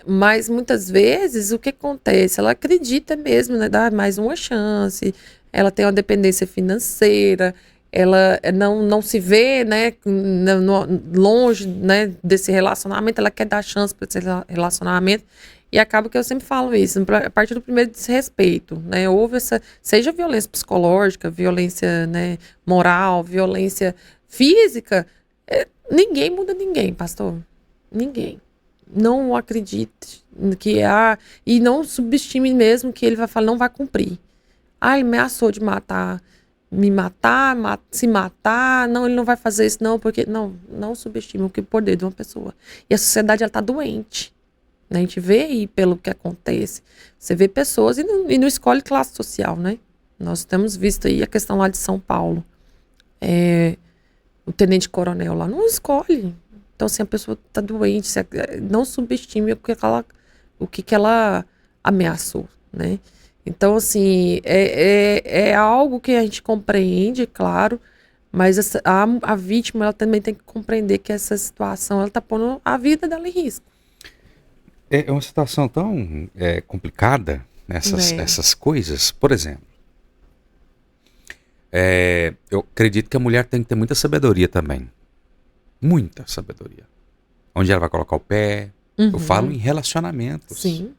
Mas muitas vezes o que acontece? Ela acredita mesmo, né? Dá mais uma chance, ela tem uma dependência financeira, ela não se vê, né, longe, né, desse relacionamento, ela quer dar chance para esse relacionamento. E acaba que eu sempre falo isso, a partir do primeiro desrespeito, né? Houve seja violência psicológica, violência, né, moral, violência física, ninguém muda ninguém, pastor. Ninguém. Não acredite que e não subestime mesmo que ele vai falar, não vai cumprir. Ele ameaçou de matar, me matar, se matar. Não, ele não vai fazer isso não, porque não subestime o poder de uma pessoa. E a sociedade ela tá doente. Né? A gente vê aí pelo que acontece. Você vê pessoas e não escolhe classe social, né? Nós temos visto aí a questão lá de São Paulo. O tenente-coronel lá não escolhe. Então, assim, a pessoa está doente, não subestime o que ela ameaçou, né? Então, assim, é algo que a gente compreende, claro, mas a vítima ela também tem que compreender que essa situação ela está pondo a vida dela em risco. É uma situação tão complicada É, essas coisas. Por exemplo, eu acredito que a mulher tem que ter muita sabedoria também. Muita sabedoria. Onde ela vai colocar o pé. Eu falo em relacionamentos, sim,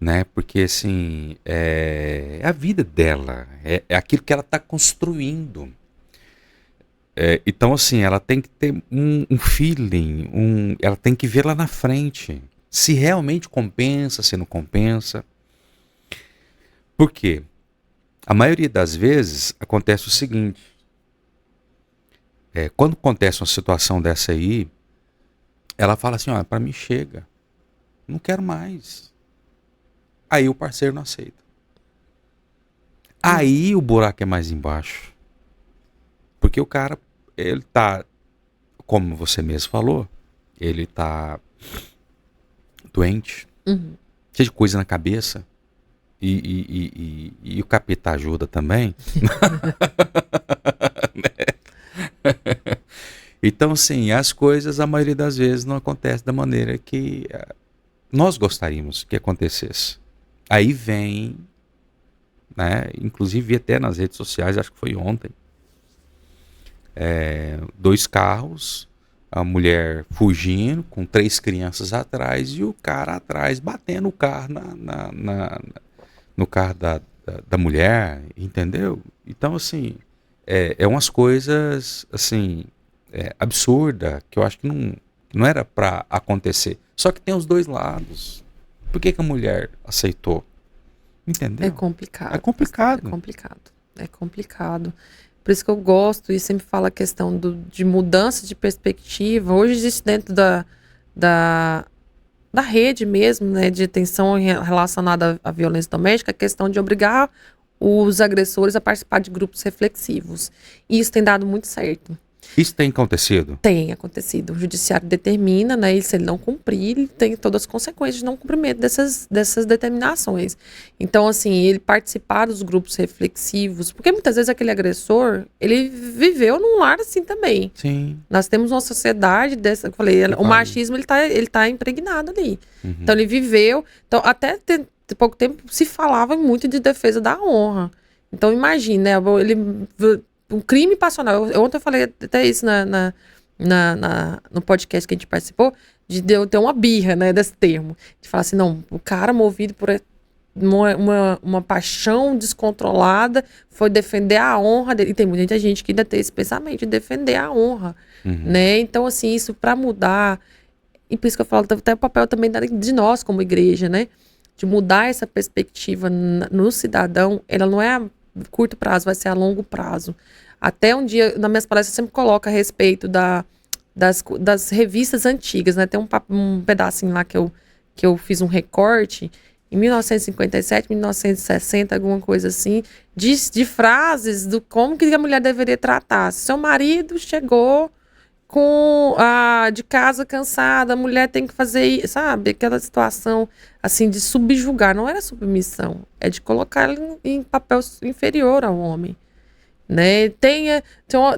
né? Porque assim, é a vida dela, é aquilo que ela está construindo. Então assim, ela tem que ter um feeling, ela tem que ver lá na frente se realmente compensa, se não compensa. Por quê? A maioria das vezes acontece o seguinte: quando acontece uma situação dessa aí, ela fala assim, olha, para mim chega, não quero mais. Aí o parceiro não aceita. Aí o buraco é mais embaixo. Porque o cara, ele tá, como você mesmo falou, ele tá doente, cheio de coisa na cabeça. E o capeta ajuda também. Então, assim, as coisas, a maioria das vezes, não acontecem da maneira que nós gostaríamos que acontecesse. Aí vem, né, inclusive até nas redes sociais, acho que foi ontem, 2 carros, a mulher fugindo com 3 crianças atrás e o cara atrás batendo o carro no carro da mulher, entendeu? Então, assim, umas coisas, assim, absurda, que eu acho que não era para acontecer. Só que tem os dois lados. Por que a mulher aceitou? é Entendeu? complicado. É complicado. É complicado. É complicado. Por isso que eu gosto e sempre falo a questão de mudança de perspectiva. Hoje existe dentro da, da rede mesmo, né, de atenção relacionada à violência doméstica, a questão de obrigar os agressores a participar de grupos reflexivos. E isso tem dado muito certo. Isso tem acontecido? Tem acontecido. O judiciário determina, né, e se ele não cumprir, ele tem todas as consequências de não cumprimento dessas determinações. Então, assim, ele participar dos grupos reflexivos, porque muitas vezes aquele agressor, ele viveu num lar assim também. Sim. Nós temos uma sociedade dessa, eu falei, o machismo ele tá impregnado ali. Então ele viveu, então até pouco tempo se falava muito de defesa da honra. Então imagine, né, ele um crime passional. Ontem eu falei até isso no podcast que a gente participou, de eu ter uma birra, né, desse termo. De falar assim, não, o cara movido por uma paixão descontrolada foi defender a honra dele. E tem muita gente que ainda tem esse pensamento de defender a honra, né? Então, assim, isso para mudar, e por isso que eu falo, até o papel também de nós como igreja, né? De mudar essa perspectiva no cidadão, ela não é a curto prazo, vai ser a longo prazo. Até um dia, nas minhas palestras, eu sempre coloco a respeito das revistas antigas, né? Tem um pedacinho lá que eu fiz um recorte, em 1957, 1960, alguma coisa assim, de frases do como que a mulher deveria tratar. Seu marido chegou de casa cansada, a mulher tem que fazer, sabe? Aquela situação, assim, de subjugar. Não era submissão, é de colocar ela em papel inferior ao homem, né? Tem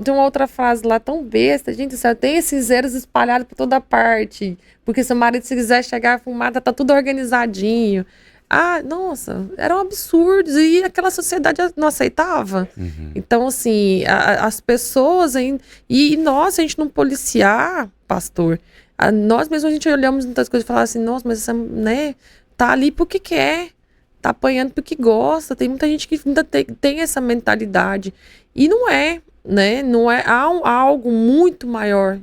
uma outra frase lá tão besta, gente, tem esses erros espalhados por toda parte, porque seu marido, se quiser chegar fumada, tá tudo organizadinho. Ah, nossa, eram absurdos, e aquela sociedade não aceitava. Então, assim, as pessoas e nós, se a gente não policiar, pastor, nós mesmos a gente olhamos muitas coisas e falamos assim, nossa, mas essa, né, tá ali porque quer, tá apanhando porque gosta. Tem muita gente que ainda tem essa mentalidade. E não é, né? Não é há algo muito maior,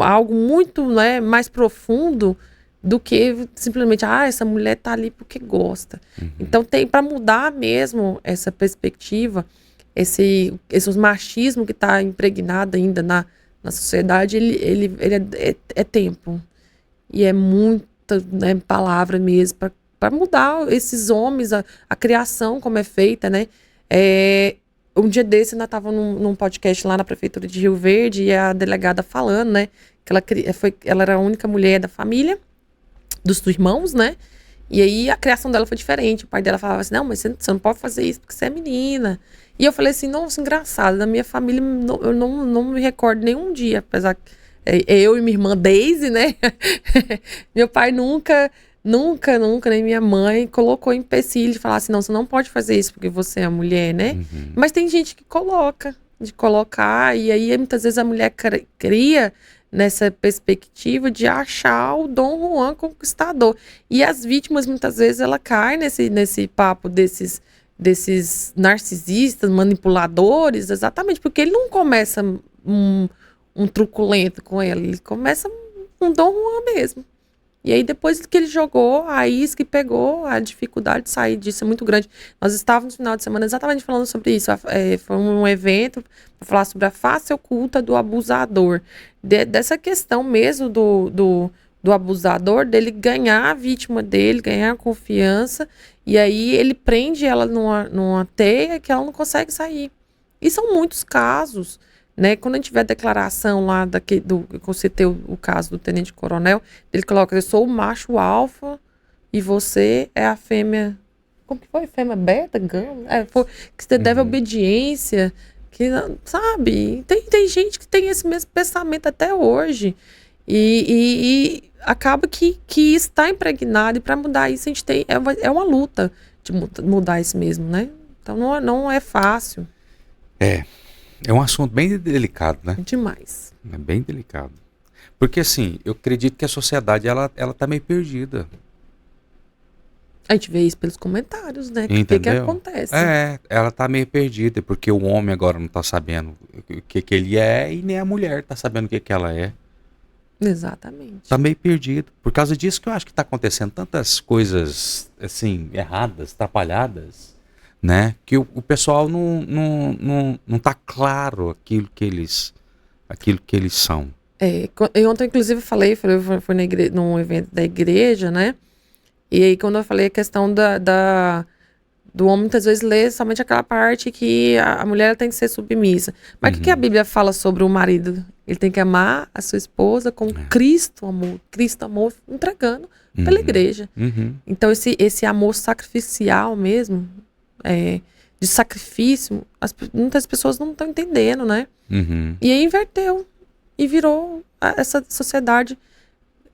algo muito, né, mais profundo do que simplesmente, essa mulher tá ali porque gosta. Então tem para mudar mesmo essa perspectiva, esse machismo que está impregnado ainda na sociedade, ele é tempo. E é muita, né, palavra mesmo para mudar esses homens, a criação como é feita, né? Um dia desse, eu estava num podcast lá na prefeitura de Rio Verde, e a delegada falando, né, que ela era a única mulher da família, dos irmãos, né? E aí a criação dela foi diferente. O pai dela falava assim, não, mas você não pode fazer isso porque você é menina. E eu falei assim, nossa, engraçado, na minha família eu não me recordo nenhum dia, apesar que eu e minha irmã Daisy, né? Meu pai nunca, nem minha mãe colocou empecilho de falar assim, não, você não pode fazer isso porque você é mulher, né? Mas tem gente que de colocar, e aí muitas vezes a mulher cria nessa perspectiva de achar o Dom Juan conquistador. E as vítimas, muitas vezes, ela cai nesse papo desses narcisistas, manipuladores, exatamente, porque ele não começa um truculento com ela, ele começa um Dom Juan mesmo. E aí, depois que ele jogou, a isca que pegou, a dificuldade de sair disso é muito grande. Nós estávamos no final de semana exatamente falando sobre isso. Foi um evento para falar sobre a face oculta do abusador. Dessa questão mesmo do abusador, dele ganhar a vítima dele, ganhar a confiança, e aí ele prende ela numa teia que ela não consegue sair. E são muitos casos, né? Quando a gente tiver a declaração lá eu citei o caso do tenente coronel, ele coloca, eu sou o macho alfa e você é a fêmea, como que foi? Fêmea beta, gama? Que você deve obediência, que, sabe? Tem gente que tem esse mesmo pensamento até hoje, e acaba que isso está impregnado, e para mudar isso a gente é uma luta de mudar isso mesmo, né? Então não é fácil. É um assunto bem delicado, né? Demais. É bem delicado. Porque, assim, eu acredito que a sociedade, ela tá meio perdida. A gente vê isso pelos comentários, né? Entendeu? O que acontece. Ela tá meio perdida, porque o homem agora não tá sabendo o que ele é, e nem a mulher tá sabendo o que ela é. Exatamente. Tá meio perdido. Por causa disso que eu acho que tá acontecendo tantas coisas, assim, erradas, atrapalhadas, né? Que o pessoal não tá claro aquilo que eles são. Eu ontem, inclusive, falei fui num evento da igreja, né? E aí, quando eu falei a questão do homem, muitas vezes, ler somente aquela parte que a mulher tem que ser submissa. Mas o que a Bíblia fala sobre o marido? Ele tem que amar a sua esposa como Cristo amou. Cristo amou entregando pela igreja. Então, esse amor sacrificial mesmo, de sacrifício, muitas pessoas não estão entendendo, né? E aí inverteu. E virou essa sociedade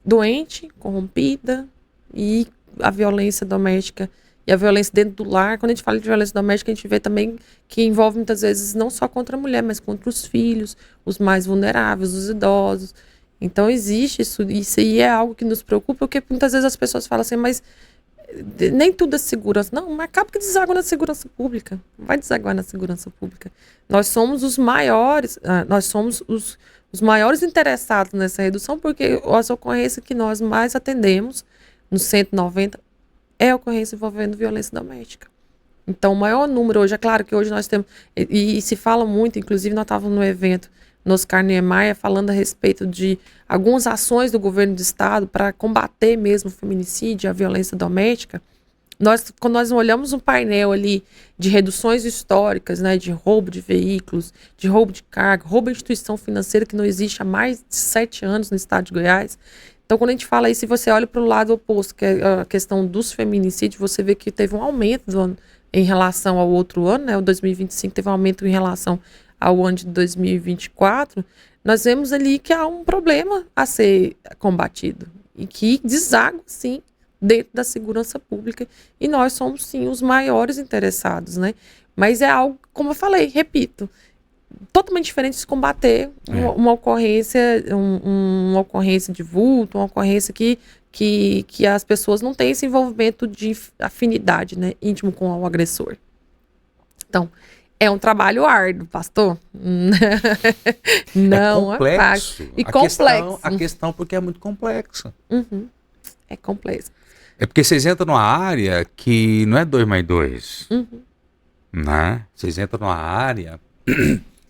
doente, corrompida, e a violência doméstica E a violência dentro do lar, quando a gente fala de violência doméstica, a gente vê também que envolve muitas vezes não só contra a mulher, mas contra os filhos, os mais vulneráveis, os idosos. Então existe isso aí é algo que nos preocupa, porque muitas vezes as pessoas falam assim, mas nem tudo é segurança. Não, mas acaba que deságua na segurança pública. Não vai desaguar na segurança pública. Nós somos os maiores, nós somos os maiores interessados nessa redução, porque as ocorrências que nós mais atendemos, no 190, é a ocorrência envolvendo violência doméstica. Então, o maior número hoje, é claro que hoje nós temos, e se fala muito, inclusive nós estávamos no evento no Oscar Niemeyer falando a respeito de algumas ações do governo do estado para combater mesmo o feminicídio, a violência doméstica. Quando nós olhamos um painel ali de reduções históricas, né, de roubo de veículos, de roubo de carga, roubo de instituição financeira que não existe há mais de 7 anos no estado de Goiás. Então, quando a gente fala aí, se você olha para o lado oposto, que é a questão dos feminicídios, você vê que teve um aumento em relação ao outro ano, né, o 2025 teve um aumento em relação ao ano de 2024, nós vemos ali que há um problema a ser combatido e que deságua, sim, dentro da segurança pública, e nós somos, sim, os maiores interessados, né? Mas é algo, como eu falei, repito, totalmente diferente de combater uma ocorrência, uma ocorrência de vulto, uma ocorrência que as pessoas não têm esse envolvimento de afinidade, né, íntimo com o agressor. Então, é um trabalho árduo, pastor. Não é fácil. E complexo. A questão porque é muito complexo. Uhum. É complexo. É porque vocês entram numa área que não é 2 mais 2. Né? Vocês entram numa área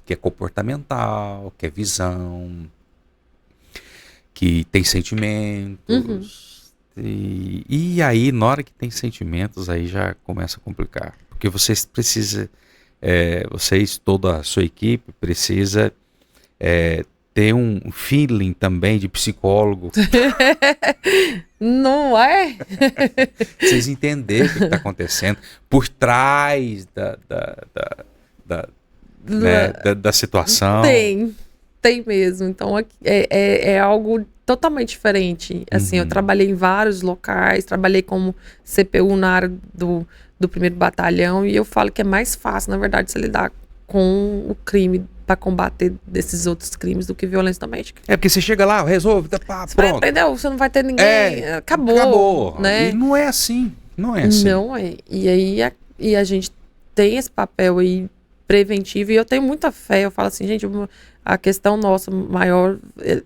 que é comportamental, que é visão, que tem sentimentos. E aí, na hora que tem sentimentos, aí já começa a complicar. Porque vocês precisam... vocês, toda a sua equipe, precisa ter um feeling também de psicólogo. Não é? Vocês entenderem o que está acontecendo por trás da situação. Tem mesmo. Então é algo totalmente diferente. Assim, eu trabalhei em vários locais, trabalhei como CPU na área do 1º Batalhão, e eu falo que é mais fácil, na verdade, você lidar com o crime para combater desses outros crimes do que violência doméstica. É porque você chega lá, resolve, pronto. Você vai aprender, você não vai ter ninguém, acabou. Né? E não é assim. Não é assim. Não é. E aí a gente tem esse papel aí preventivo, e eu tenho muita fé. Eu falo assim, gente, a questão nossa maior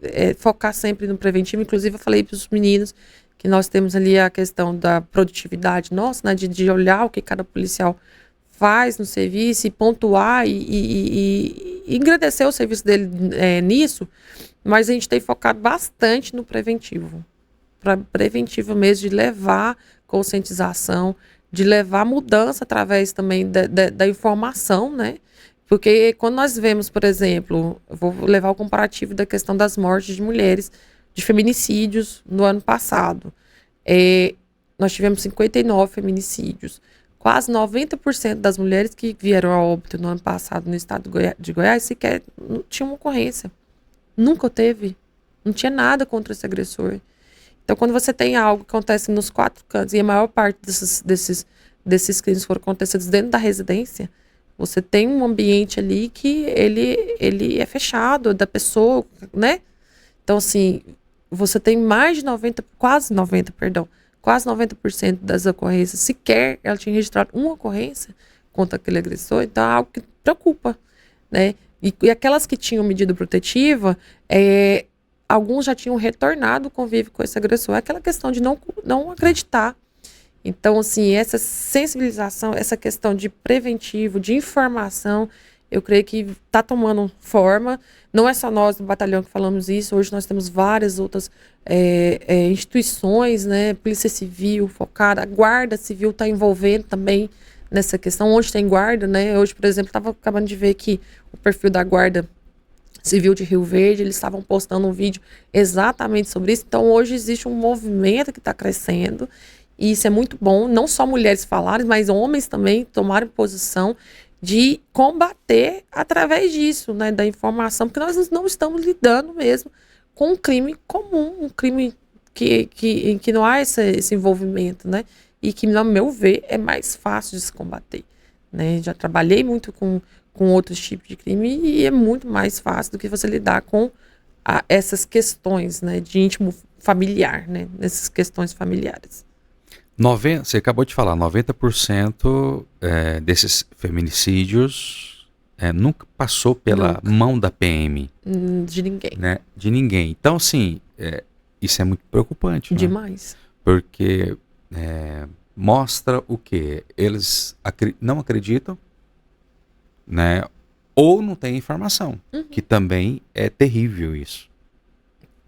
é focar sempre no preventivo. Inclusive, eu falei para os meninos que nós temos ali a questão da produtividade nossa, né, de olhar o que cada policial faz no serviço e pontuar e agradecer o serviço dele nisso, mas a gente tem focado bastante no preventivo. Preventivo mesmo, de levar conscientização, de levar mudança através também da informação, né? Porque quando nós vemos, por exemplo, eu vou levar o comparativo da questão das mortes de mulheres, de feminicídios no ano passado. Nós tivemos 59 feminicídios. Quase 90% das mulheres que vieram a óbito no ano passado no estado de Goiás sequer não tinham uma ocorrência. Nunca teve. Não tinha nada contra esse agressor. Então, quando você tem algo que acontece nos 4 cantos, e a maior parte desses crimes foram acontecidos dentro da residência, você tem um ambiente ali que ele é fechado, da pessoa, né? Então, assim, você tem quase 90% das ocorrências, sequer ela tinha registrado uma ocorrência contra aquele agressor, então é algo que preocupa, né? E aquelas que tinham medida protetiva, alguns já tinham retornado o convívio com esse agressor. É aquela questão de não acreditar. Então, assim, essa sensibilização, essa questão de preventivo, de informação, eu creio que está tomando forma. Não é só nós do batalhão que falamos isso, hoje nós temos várias outras instituições, né? Polícia Civil focada, a Guarda Civil está envolvendo também nessa questão. Onde tem guarda, né? Hoje, por exemplo, estava acabando de ver que o perfil da Guarda Civil de Rio Verde, eles estavam postando um vídeo exatamente sobre isso. Então, hoje existe um movimento que está crescendo, e isso é muito bom. Não só mulheres falarem, mas homens também tomarem posição de combater através disso, né, da informação, porque nós não estamos lidando mesmo com um crime comum, um crime em que não há esse envolvimento, né? e que, no meu ver, é mais fácil de se combater, né? Já trabalhei muito com outros tipos de crime e é muito mais fácil do que você lidar com essas questões, né, de íntimo familiar, né, nessas questões familiares. Você acabou de falar, 90% desses feminicídios nunca passou pela mão da PM. De ninguém. Né? De ninguém. Então, assim, isso é muito preocupante. Demais. Né? Porque mostra o quê? Eles não acreditam, né? Ou não têm informação, que também é terrível isso.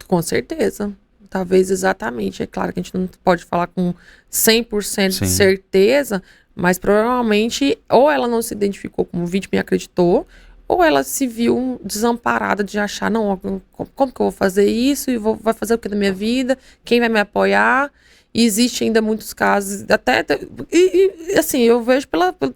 Com certeza. Talvez exatamente. É claro que a gente não pode falar com 100% de certeza, mas provavelmente ou ela não se identificou como vítima e acreditou, ou ela se viu desamparada de achar, não, como que eu vou fazer isso? E vai fazer o que na minha vida? Quem vai me apoiar? E existe ainda muitos casos, até assim, eu vejo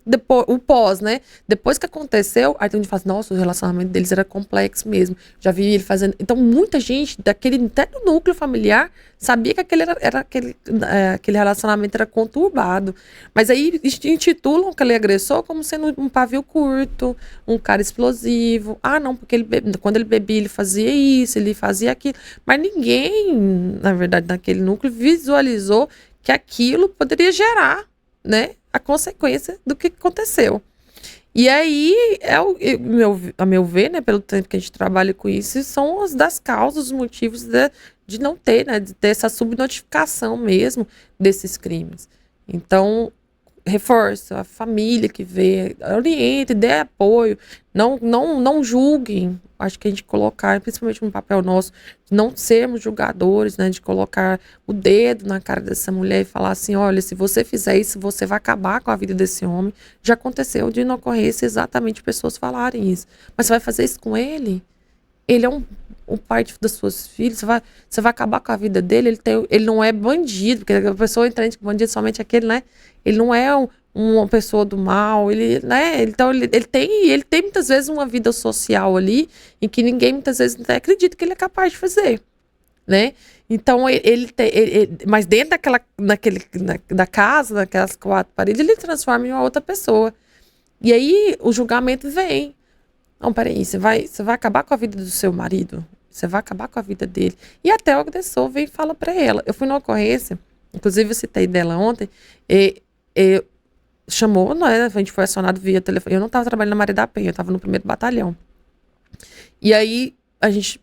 depois, o pós, né? Depois que aconteceu, aí tem gente que fala assim, nossa, o relacionamento deles era complexo mesmo. Já vi ele fazendo. Então, muita gente até do núcleo familiar sabia que aquele relacionamento era conturbado. Mas aí intitulam aquele agressor como sendo um pavio curto, um cara explosivo. Ah, não, porque quando ele bebia, ele fazia isso, ele fazia aquilo. Mas ninguém, na verdade, naquele núcleo visualizou que aquilo poderia gerar, né, a consequência do que aconteceu. E aí, a meu ver, né, pelo tempo que a gente trabalha com isso, são as das causas, os motivos de não ter, né, de ter essa subnotificação mesmo desses crimes. Então, reforço, a família que vê, oriente, dê apoio, não julguem. Acho que a gente colocar, principalmente no papel nosso, de não sermos julgadores, né, de colocar o dedo na cara dessa mulher e falar assim, olha, se você fizer isso, você vai acabar com a vida desse homem. Já aconteceu de não ocorrência exatamente pessoas falarem isso. Mas você vai fazer isso com ele? Ele é um pai das suas filhas, você vai acabar com a vida dele, ele não é bandido, porque a pessoa entende que bandido somente aquele, né? Ele não é uma pessoa do mal, né? Então ele tem muitas vezes uma vida social ali em que ninguém muitas vezes até acredita que ele é capaz de fazer, né? Então mas dentro da casa, naquelas 4 paredes, ele transforma em uma outra pessoa. E aí o julgamento vem. Não, peraí, você vai acabar com a vida do seu marido? Você vai acabar com a vida dele? E até o agressor vem e fala pra ela. Eu fui numa ocorrência, inclusive eu citei dela ontem, chamou, né, a gente foi acionado via telefone. Eu não estava trabalhando na Maria da Penha, eu estava no 1º batalhão. E aí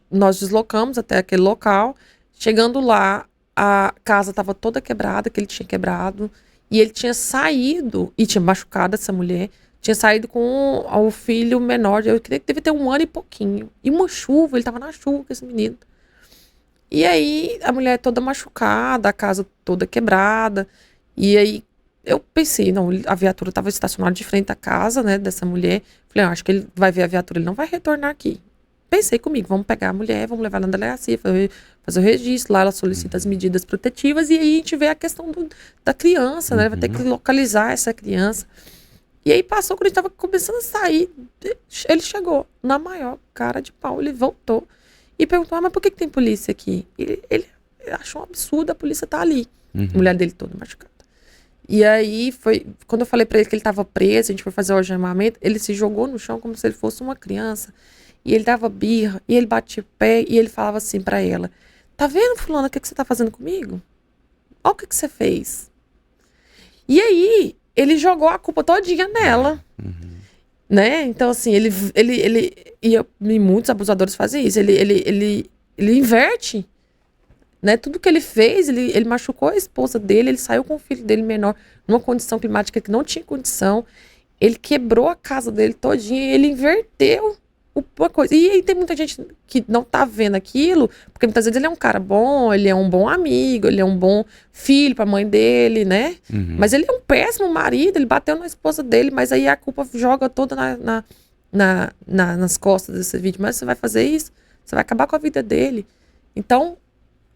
nós deslocamos até aquele local. Chegando lá, a casa estava toda quebrada, que ele tinha quebrado. E ele tinha saído, e tinha machucado essa mulher, tinha saído com o filho menor, eu creio que deve ter 1 ano e pouquinho. E uma chuva, ele estava na chuva com esse menino. E aí, a mulher toda machucada, a casa toda quebrada. E aí, eu pensei, não, a viatura estava estacionada de frente à casa, né, dessa mulher. Falei, acho que ele vai ver a viatura, ele não vai retornar aqui. Pensei comigo, vamos pegar a mulher, vamos levar na delegacia, fazer o registro, lá ela solicita as medidas protetivas e aí a gente vê a questão da criança, né, vai ter que localizar essa criança. E aí passou, quando a gente tava começando a sair, ele chegou na maior cara de pau, ele voltou e perguntou, mas por que tem polícia aqui? Ele achou um absurdo, a polícia tá ali. A mulher dele toda machucada. E aí quando eu falei pra ele que ele tava preso, a gente foi fazer o algemamento, ele se jogou no chão como se ele fosse uma criança. E ele dava birra, e ele batia o pé, e ele falava assim pra ela, tá vendo, fulana, o que você tá fazendo comigo? Olha o que você fez. E aí, ele jogou a culpa todinha nela. Né? Então, assim, e muitos abusadores fazem isso. Ele inverte. Né? Tudo que ele fez, ele machucou a esposa dele, ele saiu com o filho dele menor numa condição climática que não tinha condição. Ele quebrou a casa dele todinha, ele inverteu uma coisa. E aí tem muita gente que não tá vendo aquilo, porque muitas vezes ele é um cara bom, ele é um bom amigo, ele é um bom filho pra mãe dele, né? Mas ele é um péssimo marido, ele bateu na esposa dele, mas aí a culpa joga toda nas costas desse vídeo. Mas você vai fazer isso? Você vai acabar com a vida dele. Então,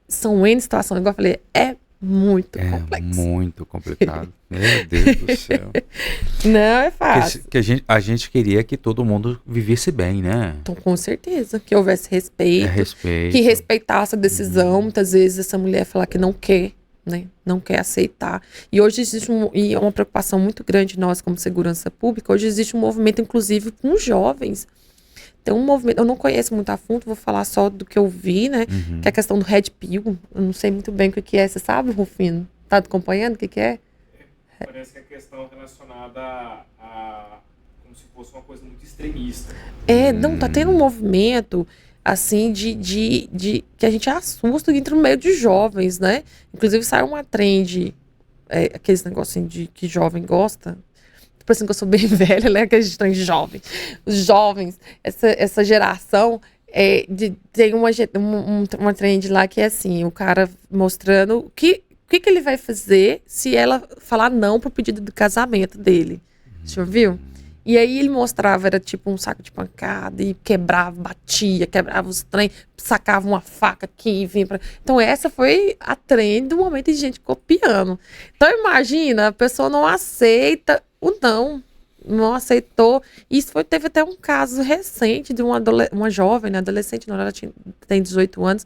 são N situações, igual eu falei, é muito complexo. É muito complicado. Meu Deus do céu. Não é fácil. Que a gente queria que todo mundo vivesse bem, né? Então, com certeza. Que houvesse respeito. Que respeitasse a decisão. Muitas vezes essa mulher falar que não quer, né? Não quer aceitar. E hoje existe uma preocupação muito grande nós como segurança pública. Hoje existe um movimento, inclusive, com os jovens. Tem um movimento, eu não conheço muito a fundo, vou falar só do que eu vi, né? Que é a questão do Red Pill. Eu não sei muito bem o que é, você sabe, Rufino? Tá acompanhando o que é? Parece que é questão relacionada a como se fosse uma coisa muito extremista. Não, tá tendo um movimento, assim, de que a gente assusta dentro do meio de jovens, né? Inclusive saiu uma trend, aqueles negocinhos de que jovem gosta. Parecendo que eu sou bem velha, né? Que a gente tá em jovem. Os jovens, essa geração, tem uma trend lá que é assim, o cara mostrando o que ele vai fazer se ela falar não pro pedido de casamento dele. Você viu? E aí ele mostrava, era tipo um saco de pancada, e quebrava, batia, quebrava os trem, sacava uma faca aqui e vinha pra... Então essa foi a trend do momento de gente copiando. Então imagina, a pessoa não aceita o não aceitou. Isso teve até um caso recente de uma jovem, né, adolescente, não, ela tem 18 anos,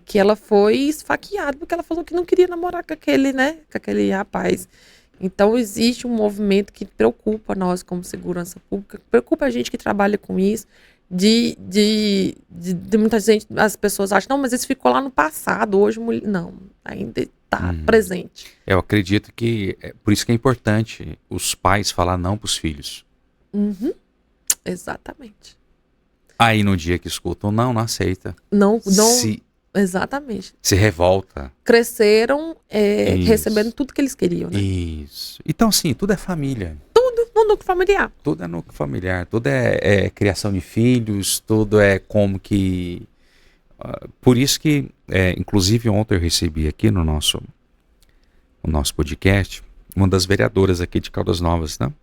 que ela foi esfaqueada porque ela falou que não queria namorar com aquele rapaz. Então, existe um movimento que preocupa nós como segurança pública, preocupa a gente que trabalha com isso, de muita gente, as pessoas acham, não, mas isso ficou lá no passado, hoje, não, ainda está presente. Eu acredito que, por isso que é importante os pais falar não para os filhos. Exatamente. Aí, no dia que escutam, não aceita. Não. Exatamente. Se revolta. Cresceram recebendo tudo que eles queriam, né? Isso. Então, sim, tudo é família. Tudo no núcleo familiar. Tudo é núcleo familiar. Tudo é criação de filhos. Tudo é como que... por isso que, inclusive, ontem eu recebi aqui no nosso podcast, uma das vereadoras aqui de Caldas Novas, né?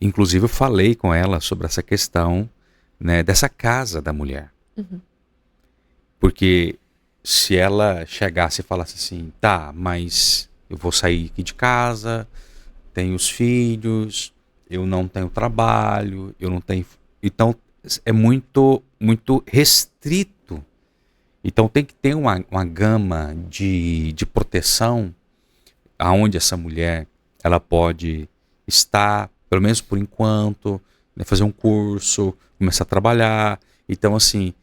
Inclusive, eu falei com ela sobre essa questão, né, dessa casa da mulher. Porque se ela chegasse e falasse assim, tá, mas eu vou sair aqui de casa, tenho os filhos, eu não tenho trabalho, eu não tenho... Então, é muito, muito restrito. Então, tem que ter uma gama de proteção aonde essa mulher ela pode estar, pelo menos por enquanto, né, fazer um curso, começar a trabalhar. Então, assim...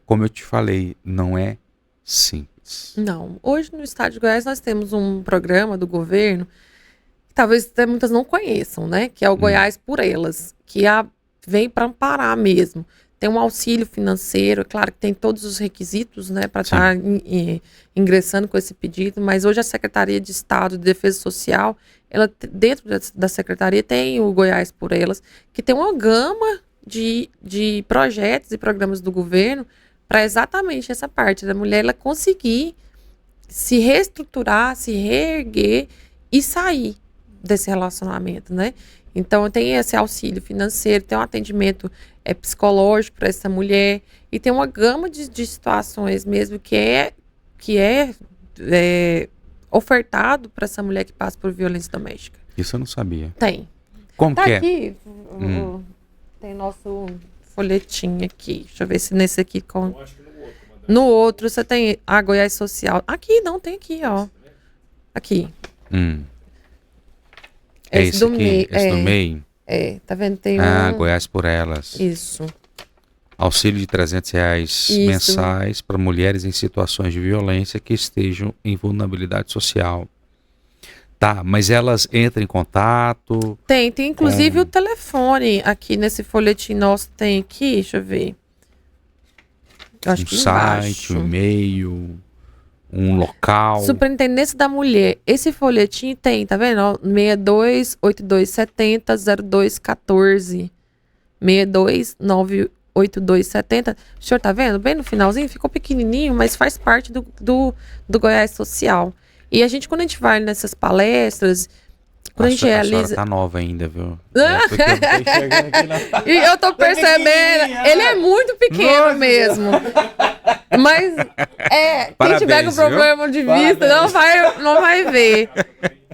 como eu te falei, não é simples. Não. Hoje no estado de Goiás nós temos um programa do governo que talvez até muitas não conheçam, né? Que é o Goiás por Elas, que vem para amparar mesmo. Tem um auxílio financeiro, é claro que tem todos os requisitos, né, para estar ingressando com esse pedido, mas hoje a Secretaria de Estado de Defesa Social, ela dentro da Secretaria tem o Goiás por Elas, que tem uma gama de projetos e programas do governo para exatamente essa parte da mulher ela conseguir se reestruturar, se reerguer e sair desse relacionamento, né? Então tem esse auxílio financeiro, tem um atendimento psicológico para essa mulher e tem uma gama de situações mesmo que é ofertado para essa mulher que passa por violência doméstica. Isso eu não sabia. Tem. Como tá que aqui, tem nosso folhetim aqui. Deixa eu ver se nesse aqui... Eu acho que no outro. No outro você tem a Goiás Social. Aqui, não, tem aqui, ó. Aqui. Esse do aqui, esse do MEI? Tá vendo? Tem Goiás por Elas. Isso. Auxílio de R$300 mensais para mulheres em situações de violência que estejam em vulnerabilidade social. Tá, mas elas entram em contato? Tem inclusive o telefone aqui nesse folhetim nosso, tem aqui, deixa eu ver. Eu acho que site, um e-mail, um local. Superintendência da Mulher. Esse folhetim tem, tá vendo? 6282700214. 6298270. O senhor tá vendo? Bem no finalzinho, ficou pequenininho, mas faz parte do Goiás Social. E quando a gente vai nessas palestras, quando a gente realiza... A senhora tá nova ainda, viu? E eu tô percebendo, ele é muito pequeno mesmo. Mas, Parabéns, quem tiver com problema de vista não vai ver.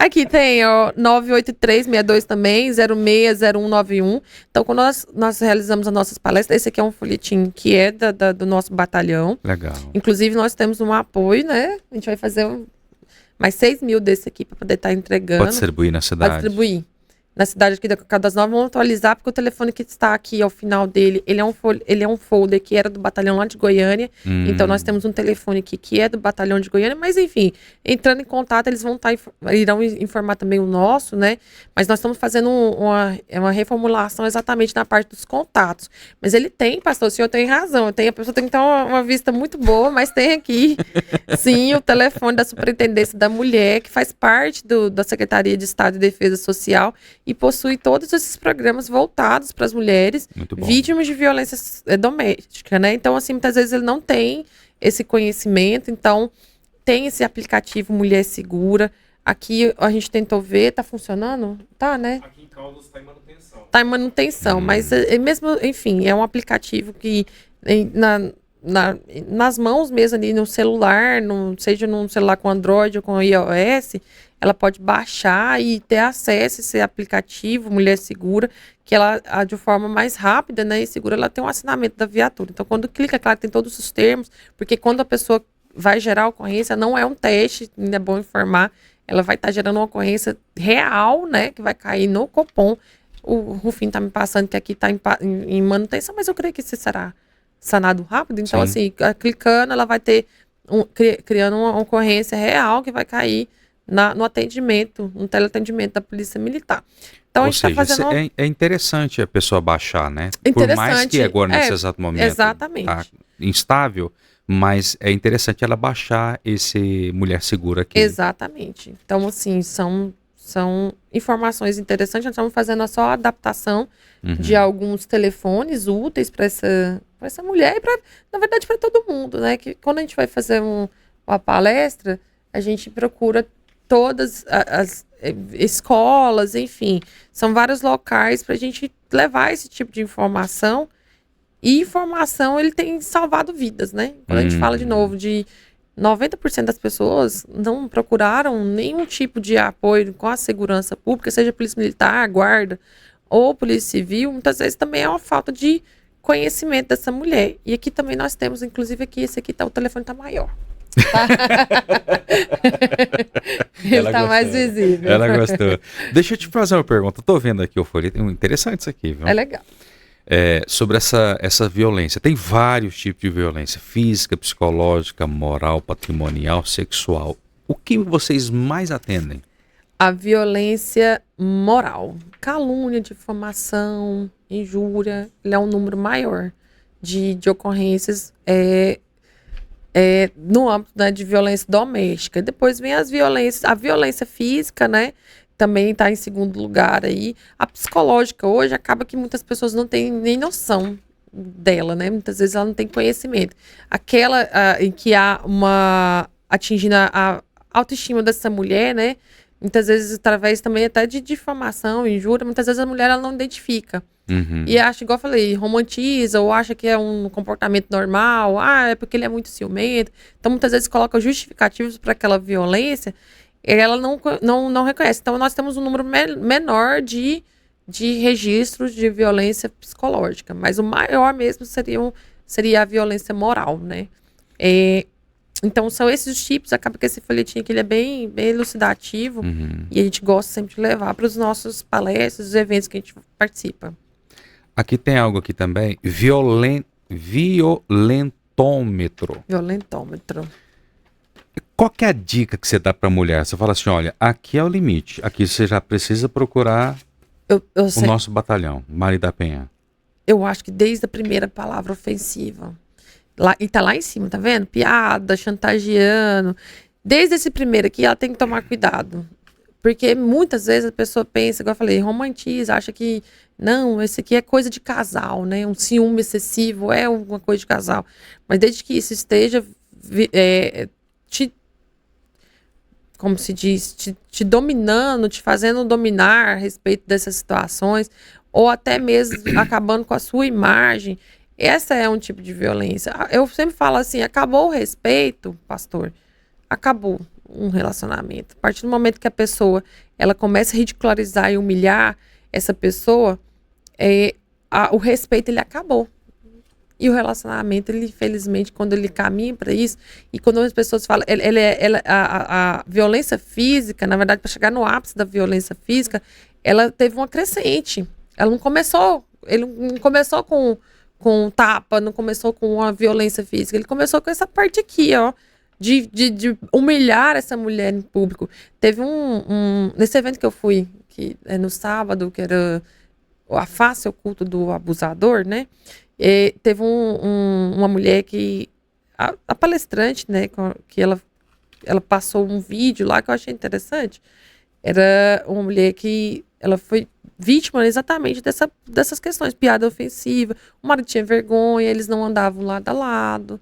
Aqui tem, ó, 98362 também, 060191. Então, quando nós realizamos as nossas palestras, esse aqui é um folhetim que é do nosso batalhão. Legal. Inclusive, nós temos um apoio, né? A gente vai fazer mais 6 mil desse aqui para poder estar entregando. Pode distribuir na cidade. Pode distribuir. Na cidade aqui da Caldas Novas, vamos atualizar, porque o telefone que está aqui ao final dele, ele é um folder que era do batalhão lá de Goiânia. Então, nós temos um telefone aqui que é do batalhão de Goiânia, mas enfim, entrando em contato, eles irão informar também o nosso, né? Mas nós estamos fazendo uma reformulação exatamente na parte dos contatos. Mas ele tem, pastor, o senhor tem razão, a pessoa tem que ter uma vista muito boa, mas tem aqui, sim, o telefone da Superintendência da Mulher, que faz parte da Secretaria de Estado de Defesa Social, e possui todos esses programas voltados para as mulheres vítimas de violência doméstica, né? Então, assim, muitas vezes ele não tem esse conhecimento, então tem esse aplicativo Mulher Segura. Aqui a gente tentou ver, tá funcionando? Tá, né? Aqui em Caldas está em manutenção. Tá em manutenção, mas mesmo, enfim, é um aplicativo que nas mãos mesmo ali no celular, seja num celular com Android ou com iOS, ela pode baixar e ter acesso a esse aplicativo Mulher Segura, que ela, de forma mais rápida, né, e segura, ela tem um assinamento da viatura. Então, quando clica, claro, tem todos os termos, porque quando a pessoa vai gerar a ocorrência, não é um teste, ainda é bom informar, ela vai estar gerando uma ocorrência real, né, que vai cair no Copom. O Rufino está me passando que aqui está em manutenção, mas eu creio que isso será sanado rápido. Então, assim, clicando, ela vai ter criando uma ocorrência real que vai cair no atendimento, no teleatendimento da Polícia Militar. Então, Ou a gente está fazendo. É interessante a pessoa baixar, né? Interessante. Por mais que agora, nesse exato momento, exatamente. Tá instável, mas é interessante ela baixar esse Mulher Segura aqui. Exatamente. Então, assim, são informações interessantes. Nós estamos fazendo só a adaptação de alguns telefones úteis para essa mulher e, na verdade, para todo mundo, né? Que quando a gente vai fazer uma palestra, a gente procura todas as escolas, enfim, são vários locais para a gente levar esse tipo de informação. E informação, ele tem salvado vidas, né? Quando a gente fala de novo de 90% das pessoas não procuraram nenhum tipo de apoio com a segurança pública, seja Polícia Militar, Guarda ou Polícia Civil, muitas vezes também é uma falta de conhecimento dessa mulher. E aqui também nós temos, inclusive aqui, esse aqui o telefone tá maior. Ele tá mais visível. Ela gostou. Deixa eu te fazer uma pergunta. Eu tô vendo aqui o folheto. Interessante isso aqui, viu? É legal. Sobre essa violência. Tem vários tipos de violência: física, psicológica, moral, patrimonial, sexual. O que vocês mais atendem? A violência moral. Calúnia, difamação, injúria. Ele é um número maior de ocorrências no âmbito, né, de violência doméstica. Depois vem a violência física, né? Também está em segundo lugar aí. A psicológica hoje acaba que muitas pessoas não têm nem noção dela, né? Muitas vezes ela não tem conhecimento. Aquela em que há atingindo a autoestima dessa mulher, né? Muitas vezes através também até de difamação, injúria, muitas vezes a mulher ela não identifica. E acha, igual eu falei, romantiza ou acha que é um comportamento normal, é porque ele é muito ciumento. Então muitas vezes coloca justificativos para aquela violência, ela não reconhece. Então nós temos um número menor de registros de violência psicológica, mas o maior mesmo seria a violência moral, né? Então são esses os tipos. Acaba que esse folhetim aqui ele é bem, bem elucidativo e a gente gosta sempre de levar para os nossos palestras, os eventos que a gente participa. Aqui tem algo aqui também, violentômetro. Violentômetro. Qual que é a dica que você dá para a mulher? Você fala assim, olha, aqui é o limite, aqui você já precisa procurar o nosso batalhão, Maria da Penha. Eu acho que desde a primeira palavra ofensiva, e tá lá em cima, tá vendo? Piada, chantageando. Desde esse primeiro aqui, ela tem que tomar cuidado. Porque muitas vezes a pessoa pensa, igual eu falei, romantiza, acha que, não, esse aqui é coisa de casal, né? Um ciúme excessivo é uma coisa de casal. Mas desde que isso esteja como se diz, te dominando, te fazendo dominar a respeito dessas situações, ou até mesmo acabando com a sua imagem, essa é um tipo de violência. Eu sempre falo assim, acabou o respeito, pastor, acabou. um relacionamento. A partir do momento que a pessoa ela começa a ridicularizar e humilhar essa pessoa, o respeito ele acabou. E o relacionamento, ele, infelizmente, quando ele caminha para isso, e quando as pessoas falam, a violência física, na verdade, para chegar no ápice da violência física, ela teve uma crescente. Ela não começou, ele não começou com tapa, não começou com uma violência física, ele começou com essa parte aqui, ó, de humilhar essa mulher em público. Teve nesse evento que eu fui, que é no sábado, que era a face oculta do abusador, né? Teve uma mulher que, a palestrante, né, que ela passou um vídeo lá que eu achei interessante. Era uma mulher que ela foi vítima exatamente dessas questões, piada ofensiva, o marido tinha vergonha, eles não andavam lado a lado.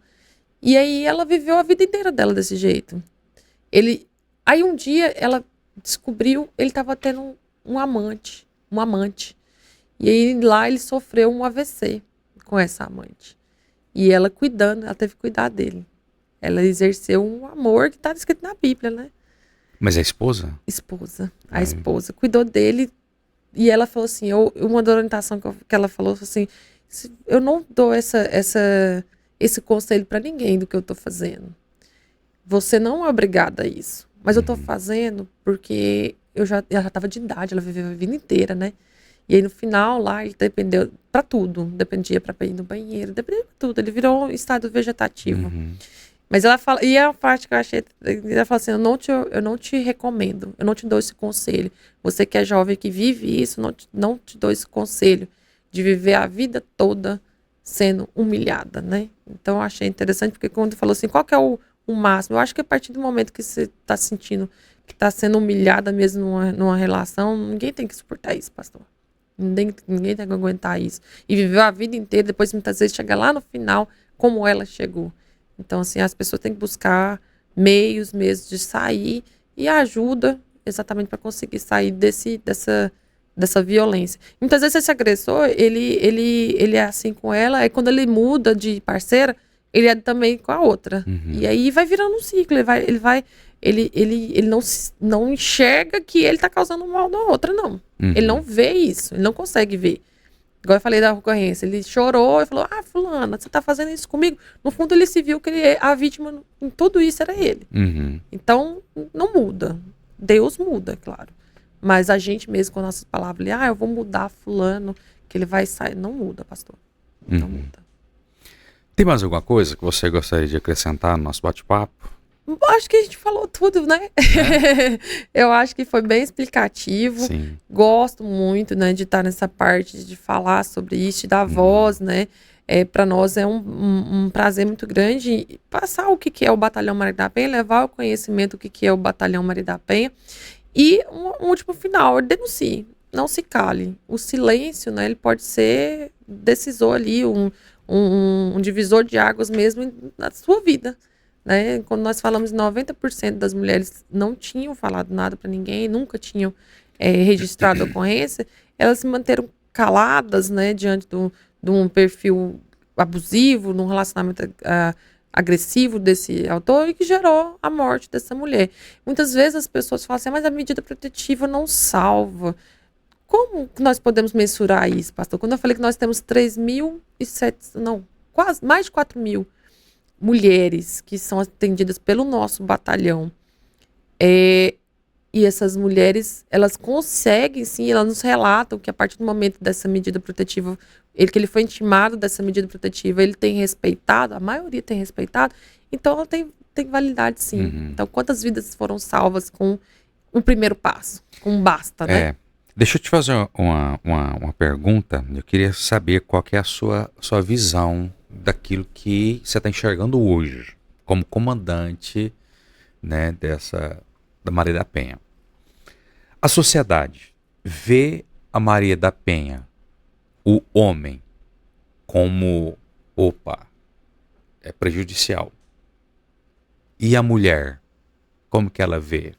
E aí ela viveu a vida inteira dela desse jeito. Aí um dia ela descobriu, ele estava tendo um amante. E aí lá ele sofreu um AVC com essa amante. E ela teve que cuidar dele. Ela exerceu um amor que está escrito na Bíblia, né? Mas é a esposa? Esposa. A esposa cuidou dele. E ela falou assim, uma da orientação que ela falou assim, eu não dou esse conselho para ninguém do que eu tô fazendo. Você não é obrigada a isso. Mas eu tô fazendo porque ela já estava de idade, ela viveu a vida inteira, né? E aí no final lá, ele dependeu pra tudo. Dependia pra ir no banheiro, dependia pra tudo. Ele virou um estado vegetativo. Mas ela fala, e a parte que eu achei, ela fala assim, eu não te recomendo, eu não te dou esse conselho. Você que é jovem, que vive isso, não te dou esse conselho de viver a vida toda sendo humilhada, né? Então eu achei interessante, porque quando falou assim, qual que é o máximo? Eu acho que a partir do momento que você está sentindo que está sendo humilhada mesmo numa relação, ninguém tem que suportar isso, pastor. Ninguém tem que aguentar isso. E viver a vida inteira, depois muitas vezes chegar lá no final, como ela chegou. Então, assim, as pessoas têm que buscar meios mesmo de sair e ajuda exatamente para conseguir sair dessa violência. Muitas vezes esse agressor, ele é assim com ela, aí quando ele muda de parceira, ele é também com a outra. E aí vai virando um ciclo, ele não enxerga que ele tá causando mal na outra, não. Ele não vê isso, ele não consegue ver. Igual eu falei da ocorrência, ele chorou e falou, fulana, você tá fazendo isso comigo? No fundo ele se viu que a vítima em tudo isso era ele. Então, não muda. Deus muda, claro. Mas a gente mesmo com nossas palavras, eu vou mudar fulano, que ele vai sair. Não muda, pastor. Não muda. Tem mais alguma coisa que você gostaria de acrescentar no nosso bate-papo? Acho que a gente falou tudo, né? Eu acho que foi bem explicativo. Sim. Gosto muito, né, de estar nessa parte de falar sobre isso, de dar voz, né? Para nós é um prazer muito grande passar o que é o Batalhão Maria da Penha, levar o conhecimento do que é o Batalhão Maria da Penha. E um último final, denuncie, não se cale. O silêncio, né, ele pode ser decisor ali, um divisor de águas mesmo na sua vida. Né? Quando nós falamos 90% das mulheres não tinham falado nada para ninguém, nunca tinham registrado a ocorrência, elas se manteram caladas, né, diante de um perfil abusivo, de um relacionamento agressivo desse autor e que gerou a morte dessa mulher. Muitas vezes as pessoas falam assim, mas a medida protetiva não salva. Como nós podemos mensurar isso, pastor? Quando eu falei que nós temos 3.700, não, quase mais de 4.000 mulheres que são atendidas pelo nosso batalhão, e essas mulheres, elas conseguem, sim, elas nos relatam que a partir do momento dessa medida protetiva, que ele foi intimado dessa medida protetiva, ele tem respeitado, a maioria tem respeitado, então ela tem validade, sim. Então, quantas vidas foram salvas com o primeiro passo, com basta, né? Deixa eu te fazer uma pergunta. Eu queria saber qual que é a sua visão daquilo que você está enxergando hoje, como comandante, né, da Maria da Penha. A sociedade vê a Maria da Penha, o homem, como, é prejudicial. E a mulher, como que ela vê?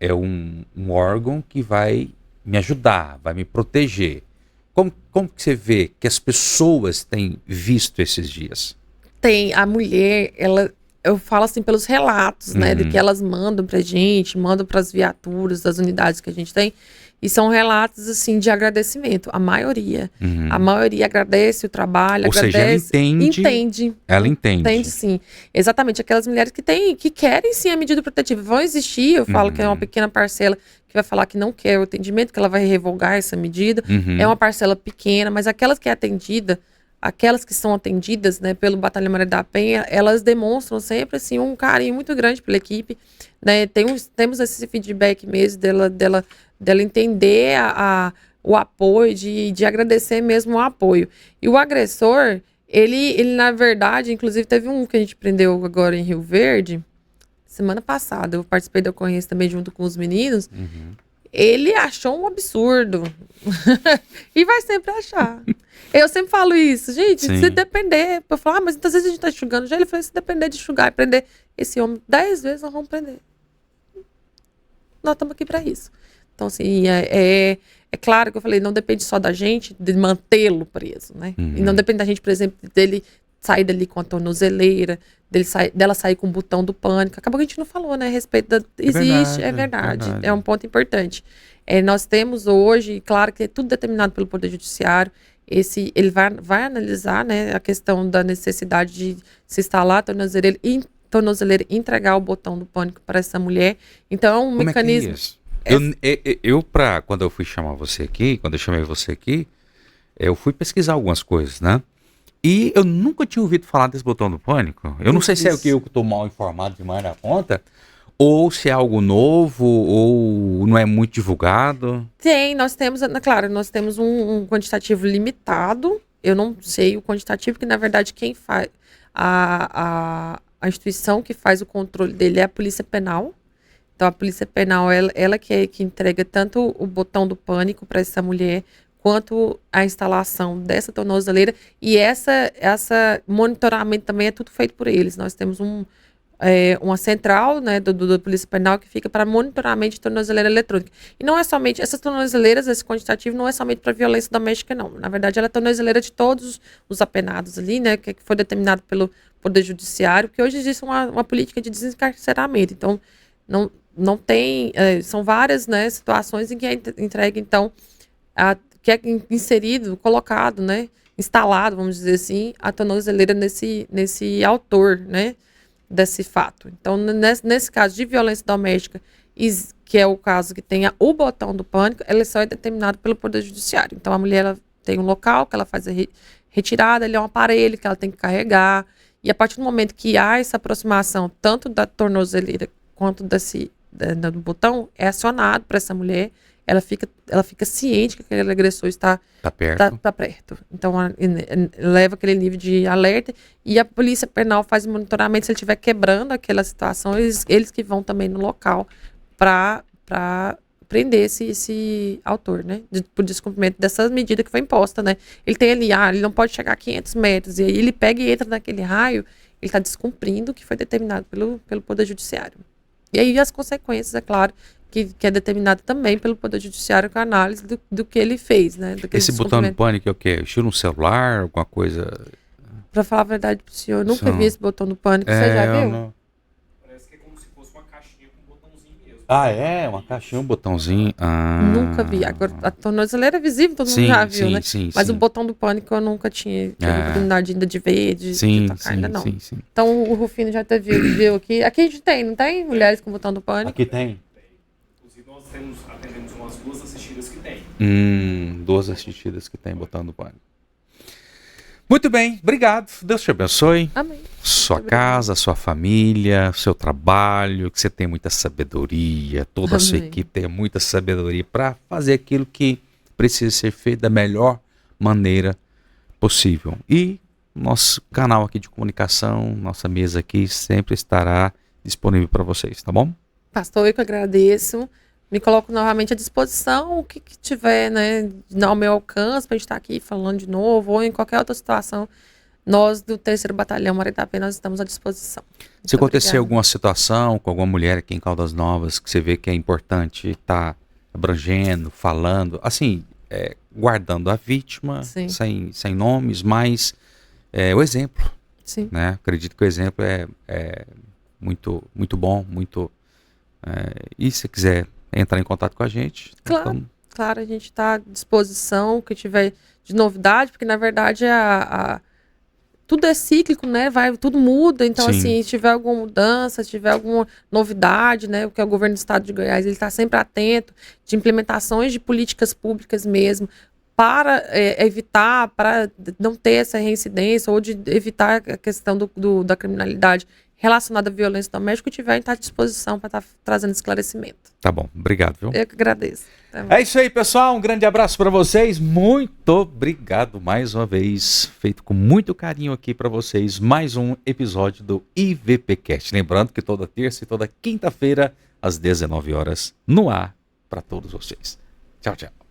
É um órgão que vai me ajudar, vai me proteger. Como que você vê que as pessoas têm visto esses dias? A mulher, ela eu falo assim pelos relatos, né, de que elas mandam pra gente, mandam pras viaturas das unidades que a gente tem, e são relatos, assim, de agradecimento, a maioria agradece o trabalho, Ou seja, ela entende. Ela entende. Entende, sim. Exatamente, aquelas mulheres que querem, sim, a medida protetiva. Vão existir, eu falo que é uma pequena parcela que vai falar que não quer o atendimento, que ela vai revogar essa medida. É uma parcela pequena, mas aquelas que é atendida, aquelas que são atendidas, né, pelo Batalhão Maria da Penha, elas demonstram sempre, assim, um carinho muito grande pela equipe, né, temos esse feedback mesmo dela entender o apoio, de agradecer mesmo o apoio. E o agressor, ele na verdade, inclusive teve um que a gente prendeu agora em Rio Verde, semana passada, eu participei da ocorrência também junto com os meninos, ele achou um absurdo. E vai sempre achar. Eu sempre falo isso, gente, se depender, eu falo, mas muitas vezes a gente tá enxugando já, ele falou, se depender de enxugar e prender esse homem 10 vezes, nós vamos prender. Nós estamos aqui para isso. Então, assim, é claro que eu falei, não depende só da gente de mantê-lo preso, né? E não depende da gente, por exemplo, dele sair dali com a tornozeleira, dela sair com o botão do pânico. Acabou que a gente não falou, né? A respeito da... Existe, é verdade. É um ponto importante. Nós temos hoje, claro que é tudo determinado pelo Poder Judiciário, ele vai analisar, né, a questão da necessidade de se instalar a tornozeleira e entregar o botão do pânico para essa mulher. Então, é um mecanismo... É que é isso? Quando eu fui chamar você aqui, quando eu chamei você aqui, eu fui pesquisar algumas coisas, né? E eu nunca tinha ouvido falar desse botão do pânico. Eu não sei se é o que eu estou mal informado demais na conta, ou se é algo novo, ou não é muito divulgado. Nós temos, claro, nós temos um quantitativo limitado. Eu não sei o quantitativo, que na verdade quem faz, a instituição que faz o controle dele é a Polícia Penal. Então a Polícia Penal, ela que entrega tanto o botão do pânico para essa mulher, quanto a instalação dessa tornozeleira, e essa monitoramento também é tudo feito por eles. Nós temos uma central, né, da Polícia Penal que fica para monitoramento de tornozeleira eletrônica. E não é somente, essas tornozeleiras, esse quantitativo não é somente para violência doméstica, não. Na verdade, ela é tornozeleira de todos os apenados ali, né, que foi determinado pelo Poder Judiciário, que hoje existe uma política de desencarceramento. Então, não tem, são várias, né, situações em que é entregue, então, que é inserido, colocado, né, instalado, vamos dizer assim, a tornozeleira nesse autor, né, desse fato. Então, nesse caso de violência doméstica, que é o caso que tenha o botão do pânico, ela só é determinada pelo Poder Judiciário. Então, a mulher ela tem um local que ela faz a retirada, ele é um aparelho que ela tem que carregar, e a partir do momento que há essa aproximação, tanto da tornozeleira quanto do botão, é acionado para essa mulher, ela fica ciente que aquele agressor está perto. Então, leva aquele nível de alerta, e a Polícia Penal faz o monitoramento. Se ele estiver quebrando aquela situação, eles que vão também no local para prender esse autor, né? Por descumprimento dessa medida que foi imposta, né? Ele tem ali, ele não pode chegar a 500 metros, e aí ele pega e entra naquele raio, ele está descumprindo o que foi determinado pelo Poder Judiciário. E aí as consequências, é claro, que é determinado também pelo Poder Judiciário com a análise do que ele fez, né? Esse botão de pânico é o quê? Estilo um celular, alguma coisa? Pra falar a verdade pro senhor, eu nunca vi esse botão do pânico, você já viu? Não. Parece que é como se fosse uma caixinha com um botãozinho mesmo. Ah, é? Uma caixinha, um botãozinho. Nunca vi. Agora, a tornozeleira é visível, todo mundo já viu, né? Mas o botão do pânico eu nunca tinha oportunidade ainda de ver, de tocar, ainda não. Então o Rufino já viu aqui. Aqui a gente tem, não tem? Mulheres com botão do pânico? Aqui tem. Inclusive nós atendemos umas 2 assistidas que tem. 2 assistidas que tem botão do pânico. Muito bem, obrigado. Deus te abençoe. Amém. Sua casa, sua família, seu trabalho, que você tenha muita sabedoria, toda a sua equipe tenha muita sabedoria para fazer aquilo que precisa ser feito da melhor maneira possível. E nosso canal aqui de comunicação, nossa mesa aqui sempre estará disponível para vocês, tá bom? Pastor, eu que agradeço. Me coloco novamente à disposição, o que tiver, né, ao meu alcance, para a gente estar aqui falando de novo, ou em qualquer outra situação, nós do 3º Batalhão Maria da Penha, nós estamos à disposição. Se acontecer alguma situação com alguma mulher aqui em Caldas Novas, que você vê que é importante estar abrangendo, falando, assim, guardando a vítima, sem nomes, mas o exemplo. Sim. né? Acredito que o exemplo é muito, muito bom, muito... e se quiser entrar em contato com a gente... Claro. Então, Claro, a gente está à disposição, o que tiver de novidade, porque na verdade tudo é cíclico, né? Tudo muda, então Sim. assim, se tiver alguma mudança, se tiver alguma novidade, né? Porque o governo do estado de Goiás, ele está sempre atento de implementações de políticas públicas mesmo, para evitar, para não ter essa reincidência, ou de evitar a questão da criminalidade relacionada à violência doméstica, que tiver, está à disposição para estar trazendo esclarecimento. tá bom, obrigado, viu? Eu que agradeço. É isso aí, pessoal. Um grande abraço para vocês. Muito obrigado mais uma vez. Feito com muito carinho aqui para vocês. Mais um episódio do IVPcast. Lembrando que toda terça e toda quinta-feira, às 19 horas, no ar para todos vocês. Tchau, tchau.